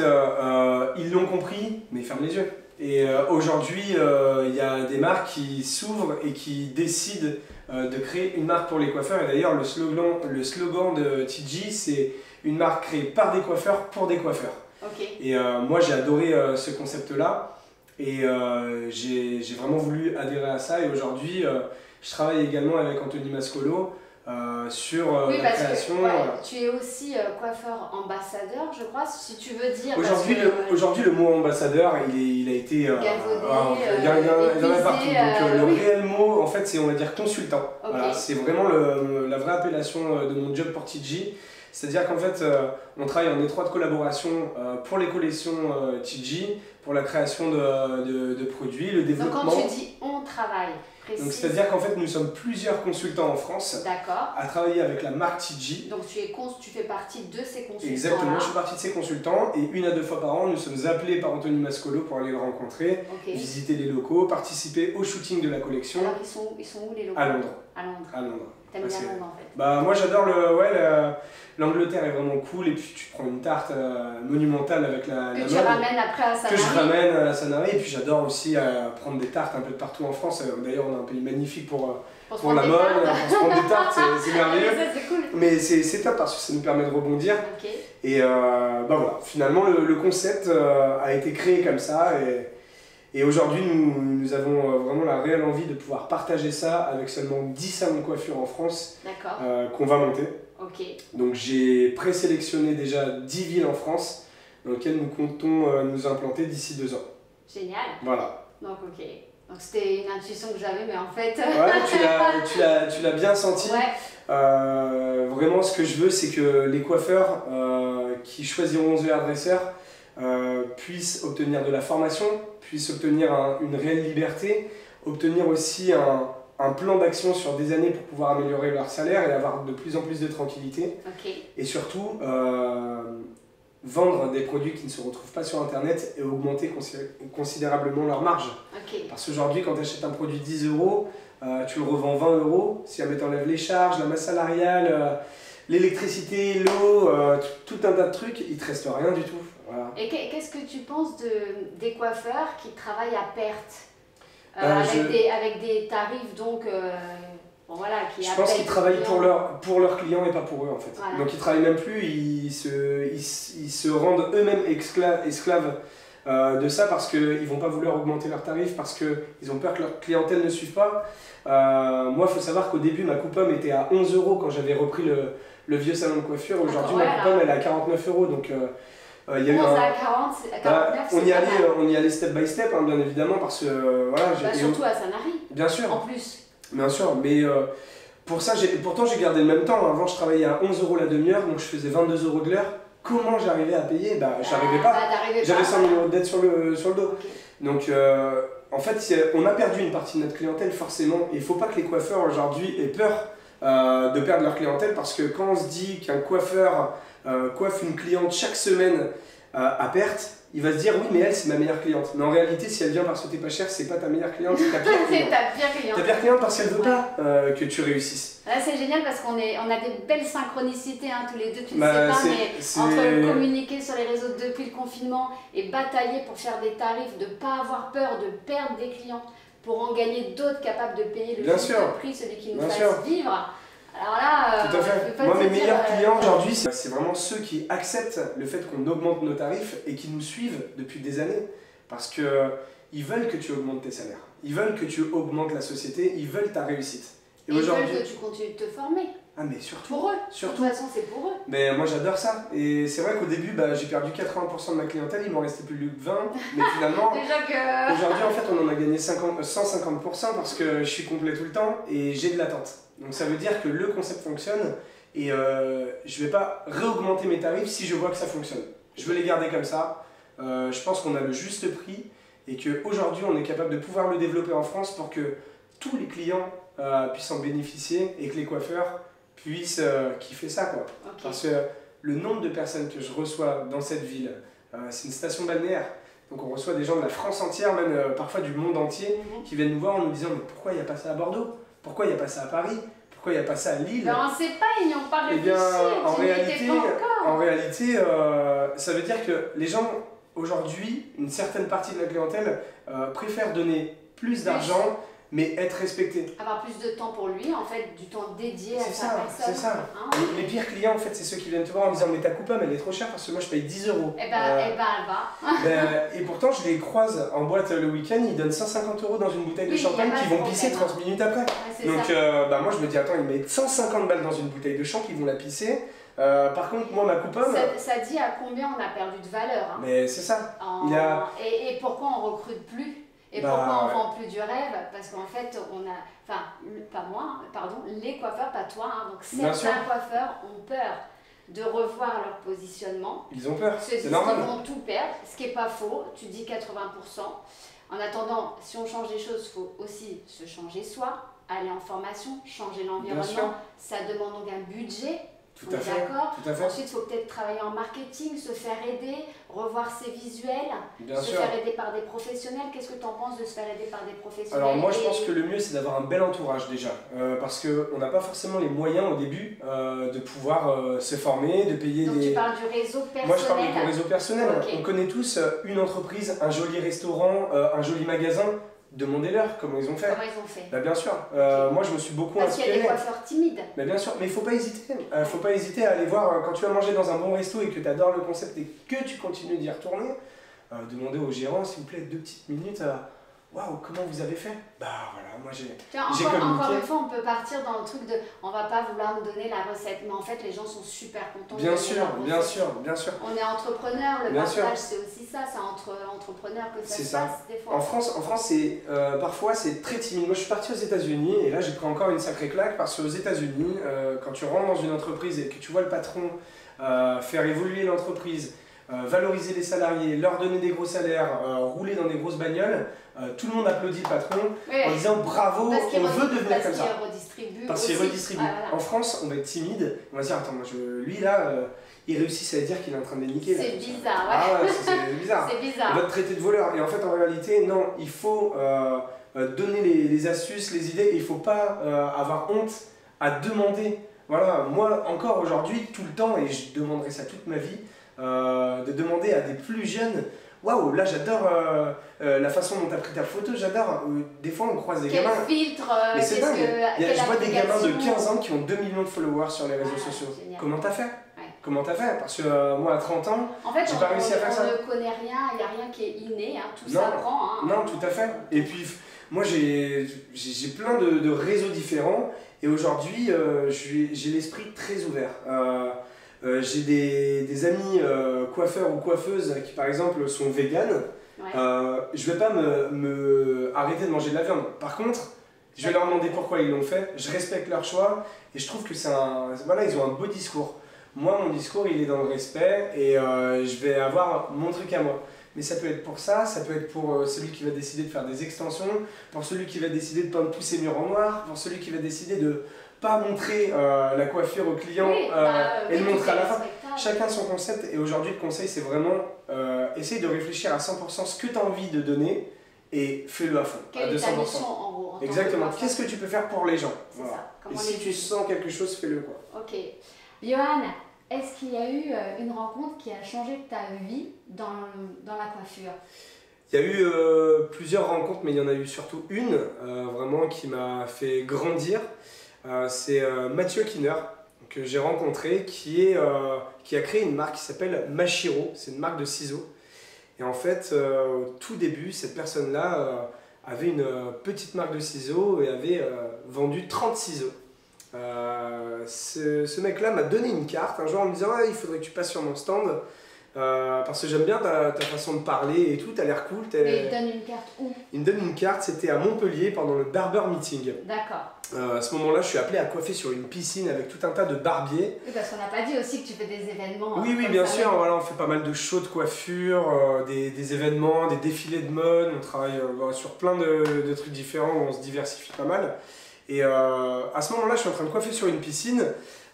ils l'ont compris, mais ils ferment les yeux. Et aujourd'hui, il y a des marques qui s'ouvrent et qui décident de créer une marque pour les coiffeurs. Et d'ailleurs, le slogan de TG, c'est une marque créée par des coiffeurs pour des coiffeurs. Et moi, j'ai adoré ce concept-là. Et j'ai vraiment voulu adhérer à ça. Et aujourd'hui, je travaille également avec Anthony Mascolo sur la création. Que, tu es aussi coiffeur ambassadeur, je crois, si tu veux dire. Aujourd'hui, le mot ambassadeur, il a été galvaudé, il y en a partout. Donc le réel mot, en fait, c'est, on va dire, consultant. Voilà, c'est vraiment la vraie appellation de mon job pour TG. C'est-à-dire qu'en fait, on travaille en étroite collaboration pour les collections TG, pour la création de produits, le développement. Donc quand tu dis on travaille, c'est-à-dire qu'en fait, nous sommes plusieurs consultants en France à travailler avec la marque TG. Donc tu fais partie de ces consultants. Exactement, je fais partie de ces consultants et 1 à 2 fois par an, nous sommes appelés par Anthony Mascolo pour aller le rencontrer, visiter les locaux, participer au shooting de la collection. Alors ils sont où les locaux? À Londres. À Londres. T'aimes bien Londres en fait? Bah moi j'adore l'Angleterre est vraiment cool et puis tu prends une tarte monumentale avec la que tu ramènes après à Sanary. Que je ramène à Sanary et puis j'adore aussi prendre des tartes un peu de partout en France. D'ailleurs on a un pays magnifique pour la mode, pour se prendre des tartes, c'est merveilleux. Ça, c'est cool. Mais c'est top parce que ça nous permet de rebondir. Et bah voilà, finalement le concept a été créé comme ça et aujourd'hui nous avons vraiment la réelle envie de pouvoir partager ça avec seulement 10 salons de coiffure en France qu'on va monter. Donc j'ai présélectionné déjà 10 villes en France dans lesquelles nous comptons nous implanter d'ici 2 ans. Génial. Voilà. Donc donc c'était une intuition que j'avais mais en fait... Ouais, tu l'as bien senti. Vraiment ce que je veux c'est que les coiffeurs qui choisiront The Hairdresser puissent obtenir de la formation, puissent obtenir une réelle liberté, obtenir aussi un plan d'action sur des années pour pouvoir améliorer leur salaire et avoir de plus en plus de tranquillité. Et surtout, vendre des produits qui ne se retrouvent pas sur Internet et augmenter considérablement leur marge. Parce qu'aujourd'hui, quand tu achètes un produit 10 €, tu le revends 20 €. Si jamais tu enlèves les charges, la masse salariale, l'électricité, l'eau, tout un tas de trucs, il ne te reste rien du tout. Voilà. Et qu'est-ce que tu penses des coiffeurs qui travaillent à perte avec des tarifs donc je pense qu'ils travaillent pour leurs clients et pas pour eux en fait. Donc ils travaillent même plus, ils se rendent eux-mêmes esclaves de ça parce qu'ils vont pas vouloir augmenter leurs tarifs parce qu'ils ont peur que leur clientèle ne suive pas. Moi il faut savoir qu'au début ma coupe-homme était à 11 € quand j'avais repris le vieux salon de coiffure. Aujourd'hui ma coupe-homme elle est à 49 €. Donc il y a eu à 40, à 49, on y allait step by step, hein, bien évidemment, parce que surtout à Sanary. Bien sûr. En plus. Bien sûr, mais pourtant j'ai gardé le même temps. Avant je travaillais à 11 € la demi-heure, donc je faisais 22 € de l'heure. Comment j'arrivais à payer? J'arrivais pas. J'avais 100 000 € de dette sur le dos. Donc en fait, on a perdu une partie de notre clientèle forcément. Il ne faut pas que les coiffeurs aujourd'hui aient peur de perdre leur clientèle parce que quand on se dit qu'un coiffeur coiffe une cliente chaque semaine à perte, il va se dire oui mais elle c'est ma meilleure cliente. Mais en réalité si elle vient parce que t'es pas cher, c'est pas ta meilleure cliente, c'est ta pire cliente. C'est ta pire cliente. Ta pire cliente parce qu'elle veut pas que tu réussisses. Là c'est génial parce qu'on a des belles synchronicités hein, tous les deux, tu ne Bah, sais pas, mais entre communiquer sur les réseaux depuis le confinement et batailler pour faire des tarifs, de ne pas avoir peur de perdre des clients pour en gagner d'autres capables de payer le juste prix, celui qui nous fasse vivre. Alors là, tout à fait. Moi, mes meilleurs clients aujourd'hui, c'est vraiment ceux qui acceptent le fait qu'on augmente nos tarifs et qui nous suivent depuis des années. Parce qu'ils veulent que tu augmentes tes salaires. Ils veulent que tu augmentes la société. Ils veulent ta réussite. Et ils veulent que tu continues de te former. Ah mais surtout. Pour eux. Surtout. De toute façon, c'est pour eux. Mais moi, j'adore ça. Et c'est vrai qu'au début, j'ai perdu 80% de ma clientèle. Il m'en restait plus que 20. Mais finalement, aujourd'hui, en fait, on en a gagné 150% parce que je suis complet tout le temps et j'ai de l'attente. Donc ça veut dire que le concept fonctionne et je ne vais pas réaugmenter mes tarifs si je vois que ça fonctionne. Je veux les garder comme ça. Je pense qu'on a le juste prix et qu'aujourd'hui on est capable de pouvoir le développer en France pour que tous les clients puissent en bénéficier et que les coiffeurs puissent kiffer ça, quoi. Okay. Parce que le nombre de personnes que je reçois dans cette ville, c'est une station balnéaire. Donc on reçoit des gens de la France entière, même parfois du monde entier, qui viennent nous voir en nous disant mais pourquoi il n'y a pas ça à Bordeaux? Pourquoi il n'y a pas ça à Paris? Pourquoi il n'y a pas ça à Lille? Ben on ne sait pas, ils n'y ont pas réfléchi. Eh bien, en réalité, ça veut dire que les gens, aujourd'hui, une certaine partie de la clientèle préfère donner plus d'argent, mais être respecté. Avoir plus de temps pour lui, en fait, du temps dédié à sa personne. C'est ça. Hein, les pires clients, en fait, c'est ceux qui viennent te voir en disant mais ta coupe elle est trop chère parce que moi je paye 10 €. Eh ben, elle va. Et pourtant, je les croise en boîte le week-end, ils donnent 150 € dans une bouteille de champagne qui vont pisser 30 minutes après. Ouais, donc moi je me dis attends, ils mettent 150 balles dans une bouteille de champ qui vont la pisser. Par contre, moi ma coupe ça dit à combien on a perdu de valeur. Hein. Mais c'est ça. Et pourquoi on recrute plus? Et pourquoi on vend plus du rêve? Parce qu'en fait, on a, enfin, pas moi, pardon, les coiffeurs, pas toi, hein, donc certains coiffeurs ont peur de revoir leur positionnement. Ils ont peur, c'est normal. Ils vont tout perdre, ce qui n'est pas faux, tu dis 80%. En attendant, si on change les choses, il faut aussi se changer soi, aller en formation, changer l'environnement. Ça demande donc un budget. Tout à fait. D'accord. Ensuite, il faut peut-être travailler en marketing, se faire aider, revoir ses visuels, faire aider par des professionnels. Qu'est-ce que tu en penses de se faire aider par des professionnels? Alors moi, je pense que le mieux, c'est d'avoir un bel entourage déjà. Parce qu'on n'a pas forcément les moyens au début de pouvoir se former, de payer Donc tu parles du réseau personnel? Moi, je parle du réseau personnel. Okay. On connaît tous une entreprise, un joli restaurant, un joli magasin. Demandez-leur comment ils ont fait. Comment ils ont fait? Bien sûr. Moi, je me suis beaucoup inspiré. Parce inspiré. qu'il y a des coiffeurs timides. Bien sûr, mais il ne faut pas hésiter. Faut pas hésiter à aller voir quand tu vas manger dans un bon resto et que tu adores le concept et que tu continues d'y retourner. Demandez au gérant, s'il vous plaît, 2 petites minutes. Waouh, comment vous avez fait? Bah voilà, moi j'ai communiqué. Encore une fois, on peut partir dans le truc de on va pas vouloir nous donner la recette, mais en fait les gens sont super contents. Bien sûr. On est entrepreneur, le partage c'est aussi ça, c'est entre entrepreneurs que ça se passe des fois. En France parfois c'est très timide. Moi je suis parti aux États-Unis et là j'ai pris encore une sacrée claque parce qu'aux États-Unis, quand tu rentres dans une entreprise et que tu vois le patron faire évoluer l'entreprise, valoriser les salariés, leur donner des gros salaires, rouler dans des grosses bagnoles, tout le monde applaudit le patron en disant bravo, on veut devenir comme ça. Parce qu'il redistribue. En France, on va être timide, on va se dire attends, lui là, il réussit, ça veut dire qu'il est en train de les niquer. C'est bizarre, c'est bizarre. C'est bizarre. On va te traiter de voleur. Et en fait, en réalité, non, il faut donner les astuces, les idées, et il ne faut pas avoir honte à demander. Voilà, moi encore aujourd'hui, tout le temps, et je demanderai ça toute ma vie, de demander à des plus jeunes. Waouh, là j'adore la façon dont tu as pris ta photo, j'adore. Des fois on croise des gamins. Quel filtre mais c'est dingue. Je vois des gamins de 15 ans qui ont 2 millions de followers sur les réseaux sociaux. Génial. Comment t'as fait? Comment t'as fait? Parce que moi à 30 ans, en fait, j'ai pas réussi à faire ça. On ne connaît rien, il n'y a rien qui est inné, hein, tout s'apprend. Hein. Non, tout à fait. Et puis moi j'ai plein de réseaux différents et aujourd'hui j'ai l'esprit très ouvert. J'ai des amis coiffeurs ou coiffeuses qui par exemple sont véganes. Je vais pas me arrêter de manger de la viande. Par contre, je vais leur demander pourquoi ils l'ont fait. Je respecte leur choix et je trouve que voilà, ils ont un beau discours. Moi, mon discours, il est dans le respect et je vais avoir mon truc à moi. Mais ça peut être pour ça peut être pour celui qui va décider de faire des extensions, pour celui qui va décider de peindre tous ses murs en noir, pour celui qui va décider de pas montrer la coiffure au client et le montrer à la fin. Chacun son concept. Et aujourd'hui, le conseil, c'est vraiment essaye de réfléchir à 100% ce que tu as envie de donner et fais-le à fond, à Quelle est ta 200%. mission en gros en tant Exactement. que Qu'est-ce que tu peux faire pour les gens? C'est Voilà. ça. Comment Et si les tu aider. sens quelque chose, fais-le, quoi. Ok. Johan, est-ce qu'il y a eu une rencontre qui a changé ta vie dans la coiffure? Il y a eu plusieurs rencontres, mais il y en a eu surtout une vraiment qui m'a fait grandir. C'est Mathieu Kinner, que j'ai rencontré, qui a créé une marque qui s'appelle Mashiro. C'est une marque de ciseaux. Et en fait, au tout début, cette personne-là avait une petite marque de ciseaux et avait vendu 30 ciseaux. Ce mec-là m'a donné une carte un jour en me disant ah, il faudrait que tu passes sur mon stand parce que j'aime bien ta façon de parler et tout, t'as l'air cool. Mais il donne une carte où? Il me donne une carte, c'était à Montpellier pendant le Barber Meeting. D'accord. À ce moment-là, je suis appelé à coiffer sur une piscine avec tout un tas de barbiers. Oui, parce qu'on n'a pas dit aussi que tu fais des événements. Oui, oui, bien sûr, voilà, on fait pas mal de shows de coiffure, des événements, des défilés de mode, on travaille sur plein de trucs différents, on se diversifie pas mal. Et à ce moment-là, je suis en train de coiffer sur une piscine.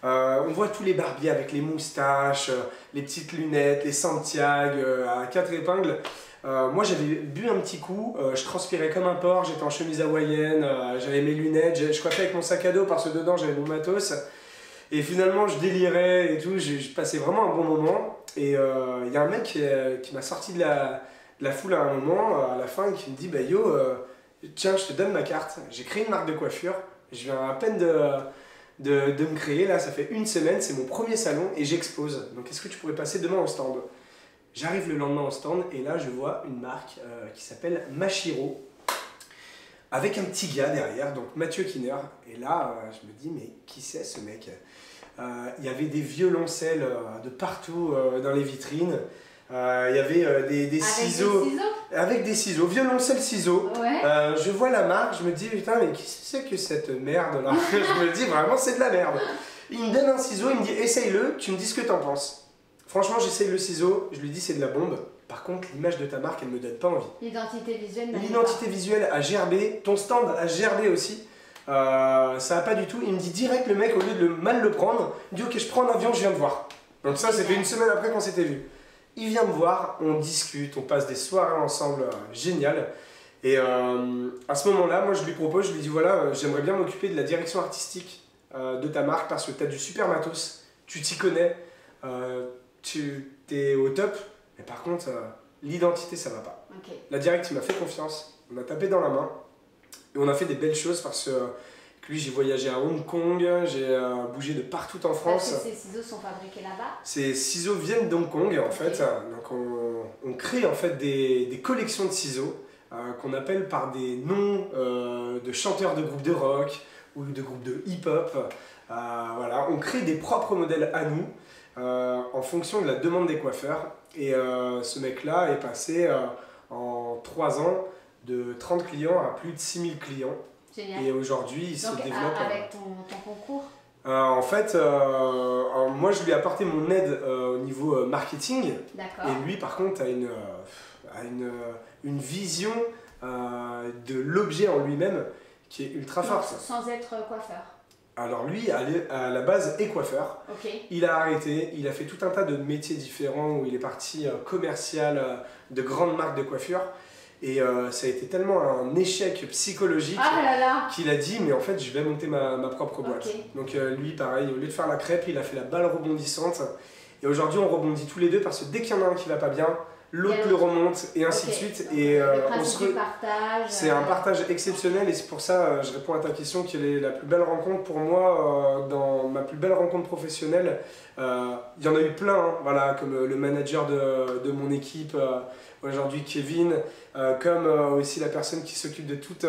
On voit tous les barbiers avec les moustaches, les petites lunettes, les Santiago à 4 épingles. Moi j'avais bu un petit coup, je transpirais comme un porc, j'étais en chemise hawaïenne, j'avais mes lunettes, je coiffais avec mon sac à dos parce que dedans j'avais mon matos. Et finalement je délirais et tout, je passais vraiment un bon moment. Et il y a un mec qui m'a sorti de la foule à un moment, à la fin, et qui me dit bah yo, tiens je te donne ma carte, j'ai créé une marque de coiffure, je viens à peine de me créer, là ça fait une semaine, c'est mon premier salon et j'expose. Donc est-ce que tu pourrais passer demain au stand? J'arrive le lendemain au stand et là je vois une marque qui s'appelle Mashiro avec un petit gars derrière, donc Mathieu Kinner. Et là je me dis mais qui c'est ce mec? Il y avait des violoncelles de partout dans les vitrines. Il y avait des ciseaux. Avec des ciseaux, violoncelle ciseaux. Ouais. Je vois la marque, je me dis putain mais qu'est-ce que c'est que cette merde là? Je me dis vraiment c'est de la merde. Il me donne un ciseau, il me dit essaye-le, tu me dis ce que t'en penses. Franchement j'essaye le ciseau, je lui dis c'est de la bombe. Par contre l'image de ta marque elle me donne pas envie. L'identité visuelle. L'identité visuelle a gerbé, ton stand a gerbé aussi. Ça a pas du tout. Il me dit direct le mec au lieu de mal le prendre, il me dit ok je prends un avion, je viens te voir. Donc ça c'était une semaine après qu'on s'était vu. Il vient me voir, on discute, on passe des soirées ensemble, génial. Et à ce moment-là, moi je lui propose, je lui dis voilà, j'aimerais bien m'occuper de la direction artistique de ta marque parce que tu as du super matos, tu t'y connais, tu es au top, mais par contre, l'identité ça va pas. Okay. La direct, il m'a fait confiance, on a tapé dans la main et on a fait des belles choses parce que lui, j'ai voyagé à Hong Kong, j'ai bougé de partout en France. Parce que ces ciseaux sont fabriqués là-bas? Ces ciseaux viennent d'Hong Kong en fait. Donc on crée en fait des collections de ciseaux qu'on appelle par des noms de chanteurs de groupes de rock ou de groupes de hip-hop. Voilà, on crée des propres modèles à nous en fonction de la demande des coiffeurs. Et ce mec-là est passé en 3 ans de 30 clients à plus de 6000 clients. Génial. Et aujourd'hui, il se développe. Avec ton concours? En fait, moi je lui ai apporté mon aide au niveau marketing. D'accord. Et lui, par contre, a une vision de l'objet en lui-même qui est ultra forte. Sans être coiffeur? Alors lui, à la base, est coiffeur. Okay. Il a arrêté, il a fait tout un tas de métiers différents où il est parti commercial de grandes marques de coiffure. Et ça a été tellement un échec psychologique qu'il a dit mais en fait je vais monter ma propre boîte. Okay. Donc lui pareil, au lieu de faire la crêpe, il a fait la balle rebondissante. Et aujourd'hui on rebondit tous les deux parce que dès qu'il y en a un qui va pas bien, l'autre le remonte et ainsi de suite. Donc, et on se partage. C'est un partage exceptionnel et c'est pour ça je réponds à ta question quelle est la plus belle rencontre pour moi dans ma plus belle rencontre professionnelle. Il y en a eu plein, hein, voilà, comme le manager de mon équipe. Aujourd'hui Kevin, comme aussi la personne qui s'occupe de toute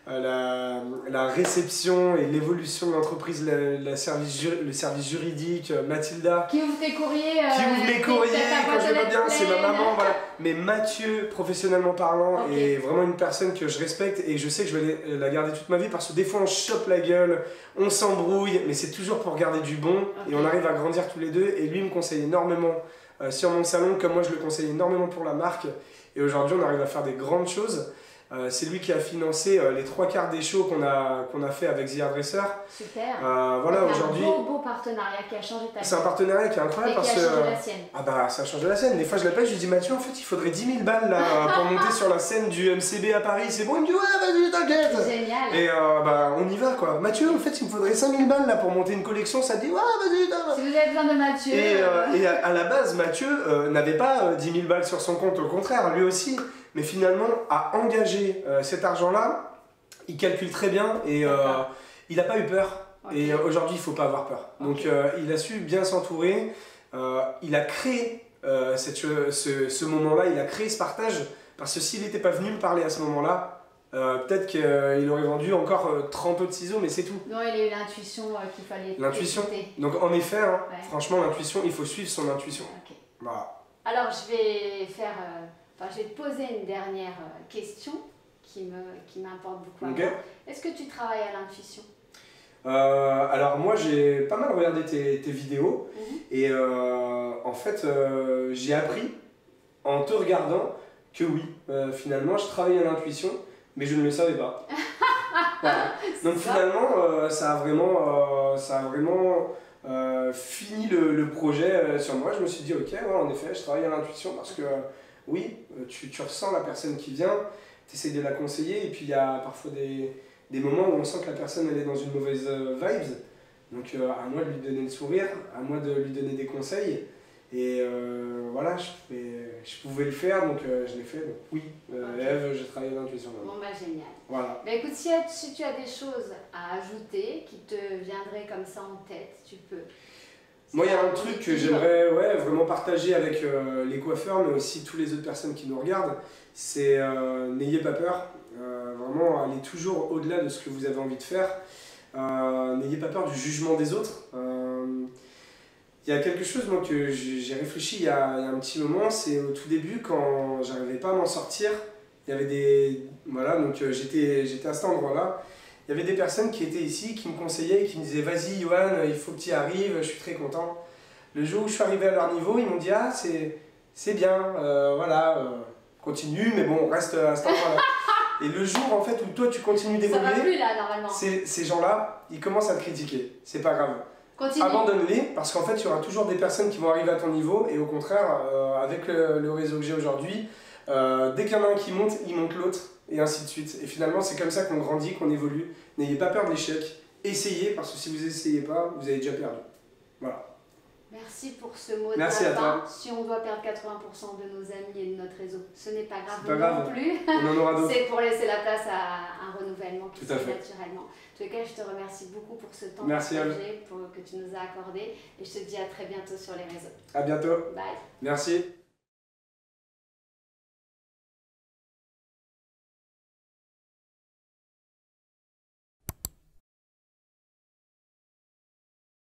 la réception et l'évolution de l'entreprise, le service juridique, Mathilda. Qui ouvre tes courriers. Qui ouvre les courriers quand je vais pas bien, c'est ma maman. Voilà. Mais Mathieu, professionnellement parlant, est vraiment une personne que je respecte et je sais que je vais la garder toute ma vie parce que des fois on chope la gueule, on s'embrouille, mais c'est toujours pour garder du bon et on arrive à grandir tous les deux et lui me conseille énormément. Sur mon salon, comme moi je le conseille énormément pour la marque et aujourd'hui on arrive à faire des grandes choses. C'est lui qui a financé les 3/4 des shows qu'on a fait avec The Hairdresser. Super. Voilà, aujourd'hui. Un beau partenariat qui a changé ta vie. C'est un partenariat qui est incroyable parce que. Ça a changé la sienne. Ah bah ça a changé la scène. Des fois je l'appelle, je lui dis Mathieu, en fait il faudrait 10 000 balles là pour monter sur la scène du MCB à Paris. C'est bon, il me dit ouais, vas-y, t'inquiète. Génial. Et bah on y va quoi. Mathieu, en fait il me faudrait 5 000 balles là pour monter une collection. Ça te dit ouais, vas-y, t'inquiète. Si vous avez besoin de Mathieu. Et à la base, Mathieu n'avait pas 10 000 balles sur son compte, au contraire, lui aussi. Mais finalement, à engager cet argent-là, il calcule très bien et il n'a pas eu peur. Okay. Et aujourd'hui, il ne faut pas avoir peur. Okay. Donc, il a su bien s'entourer. Il a créé ce moment-là, il a créé ce partage. Parce que s'il n'était pas venu me parler à ce moment-là, peut-être qu'il aurait vendu encore 30 autres ciseaux, mais c'est tout. Non, il a eu l'intuition qu'il fallait. L'intuition. Donc, en effet, hein, ouais. Franchement, l'intuition, il faut suivre son intuition. Okay. Voilà. Alors, je vais te poser une dernière question qui m'importe beaucoup. Okay. Est-ce que tu travailles à l'intuition? Alors moi j'ai pas mal regardé tes vidéos et en fait j'ai appris en te regardant que oui, finalement je travaillais à l'intuition mais je ne le savais pas. Voilà. Donc finalement ça a vraiment fini le projet sur moi. Je me suis dit ok, ouais, en effet je travaille à l'intuition parce que oui, tu ressens la personne qui vient, tu essaies de la conseiller et puis il y a parfois des moments où on sent que la personne elle est dans une mauvaise vibes. Donc à moi de lui donner le sourire, à moi de lui donner des conseils. Et voilà, je pouvais le faire, donc je l'ai fait. Donc oui, okay. Ève, j'ai travaillé à l'intuition. Bon bah génial. Voilà. Bah, écoute, si tu as des choses à ajouter qui te viendraient comme ça en tête, tu peux. Moi, il y a un truc que j'aimerais vraiment partager avec les coiffeurs, mais aussi toutes les autres personnes qui nous regardent, c'est n'ayez pas peur. Vraiment, allez toujours au-delà de ce que vous avez envie de faire. N'ayez pas peur du jugement des autres. Il y a quelque chose moi, que j'ai réfléchi il y a un petit moment, c'est au tout début, quand j'arrivais pas à m'en sortir, il y avait des... Voilà, donc j'étais à cet endroit-là. Il y avait des personnes qui étaient ici, qui me conseillaient et qui me disaient « Vas-y, Yohan, il faut que tu y arrives, je suis très content. » Le jour où je suis arrivé à leur niveau, ils m'ont dit « Ah, c'est bien, voilà, continue, mais bon, reste à cet endroit-là. » Et le jour en fait où toi tu continues d'évoluer, ça va plus là normalement. Ces gens-là, ils commencent à te critiquer. C'est pas grave. Continue. Abandonne-les parce qu'en fait il y aura toujours des personnes qui vont arriver à ton niveau et au contraire, avec le réseau que j'ai aujourd'hui, dès qu'il y en a un qui monte, il monte l'autre et ainsi de suite. Et finalement c'est comme ça qu'on grandit, qu'on évolue. N'ayez pas peur de l'échec. Essayez parce que si vous essayez pas, vous avez déjà perdu. Voilà. Merci pour ce mot de Merci la à fin. toi. Si on doit perdre 80% de nos amis et de notre réseau, ce n'est pas grave, pas grave. Non plus. On en aura d'autres. C'est pour laisser la place à un renouvellement qui se fait fait naturellement. En tous les cas, je te remercie beaucoup pour ce temps partagé que tu nous as accordé et je te dis à très bientôt sur les réseaux. À bientôt. Bye. Merci.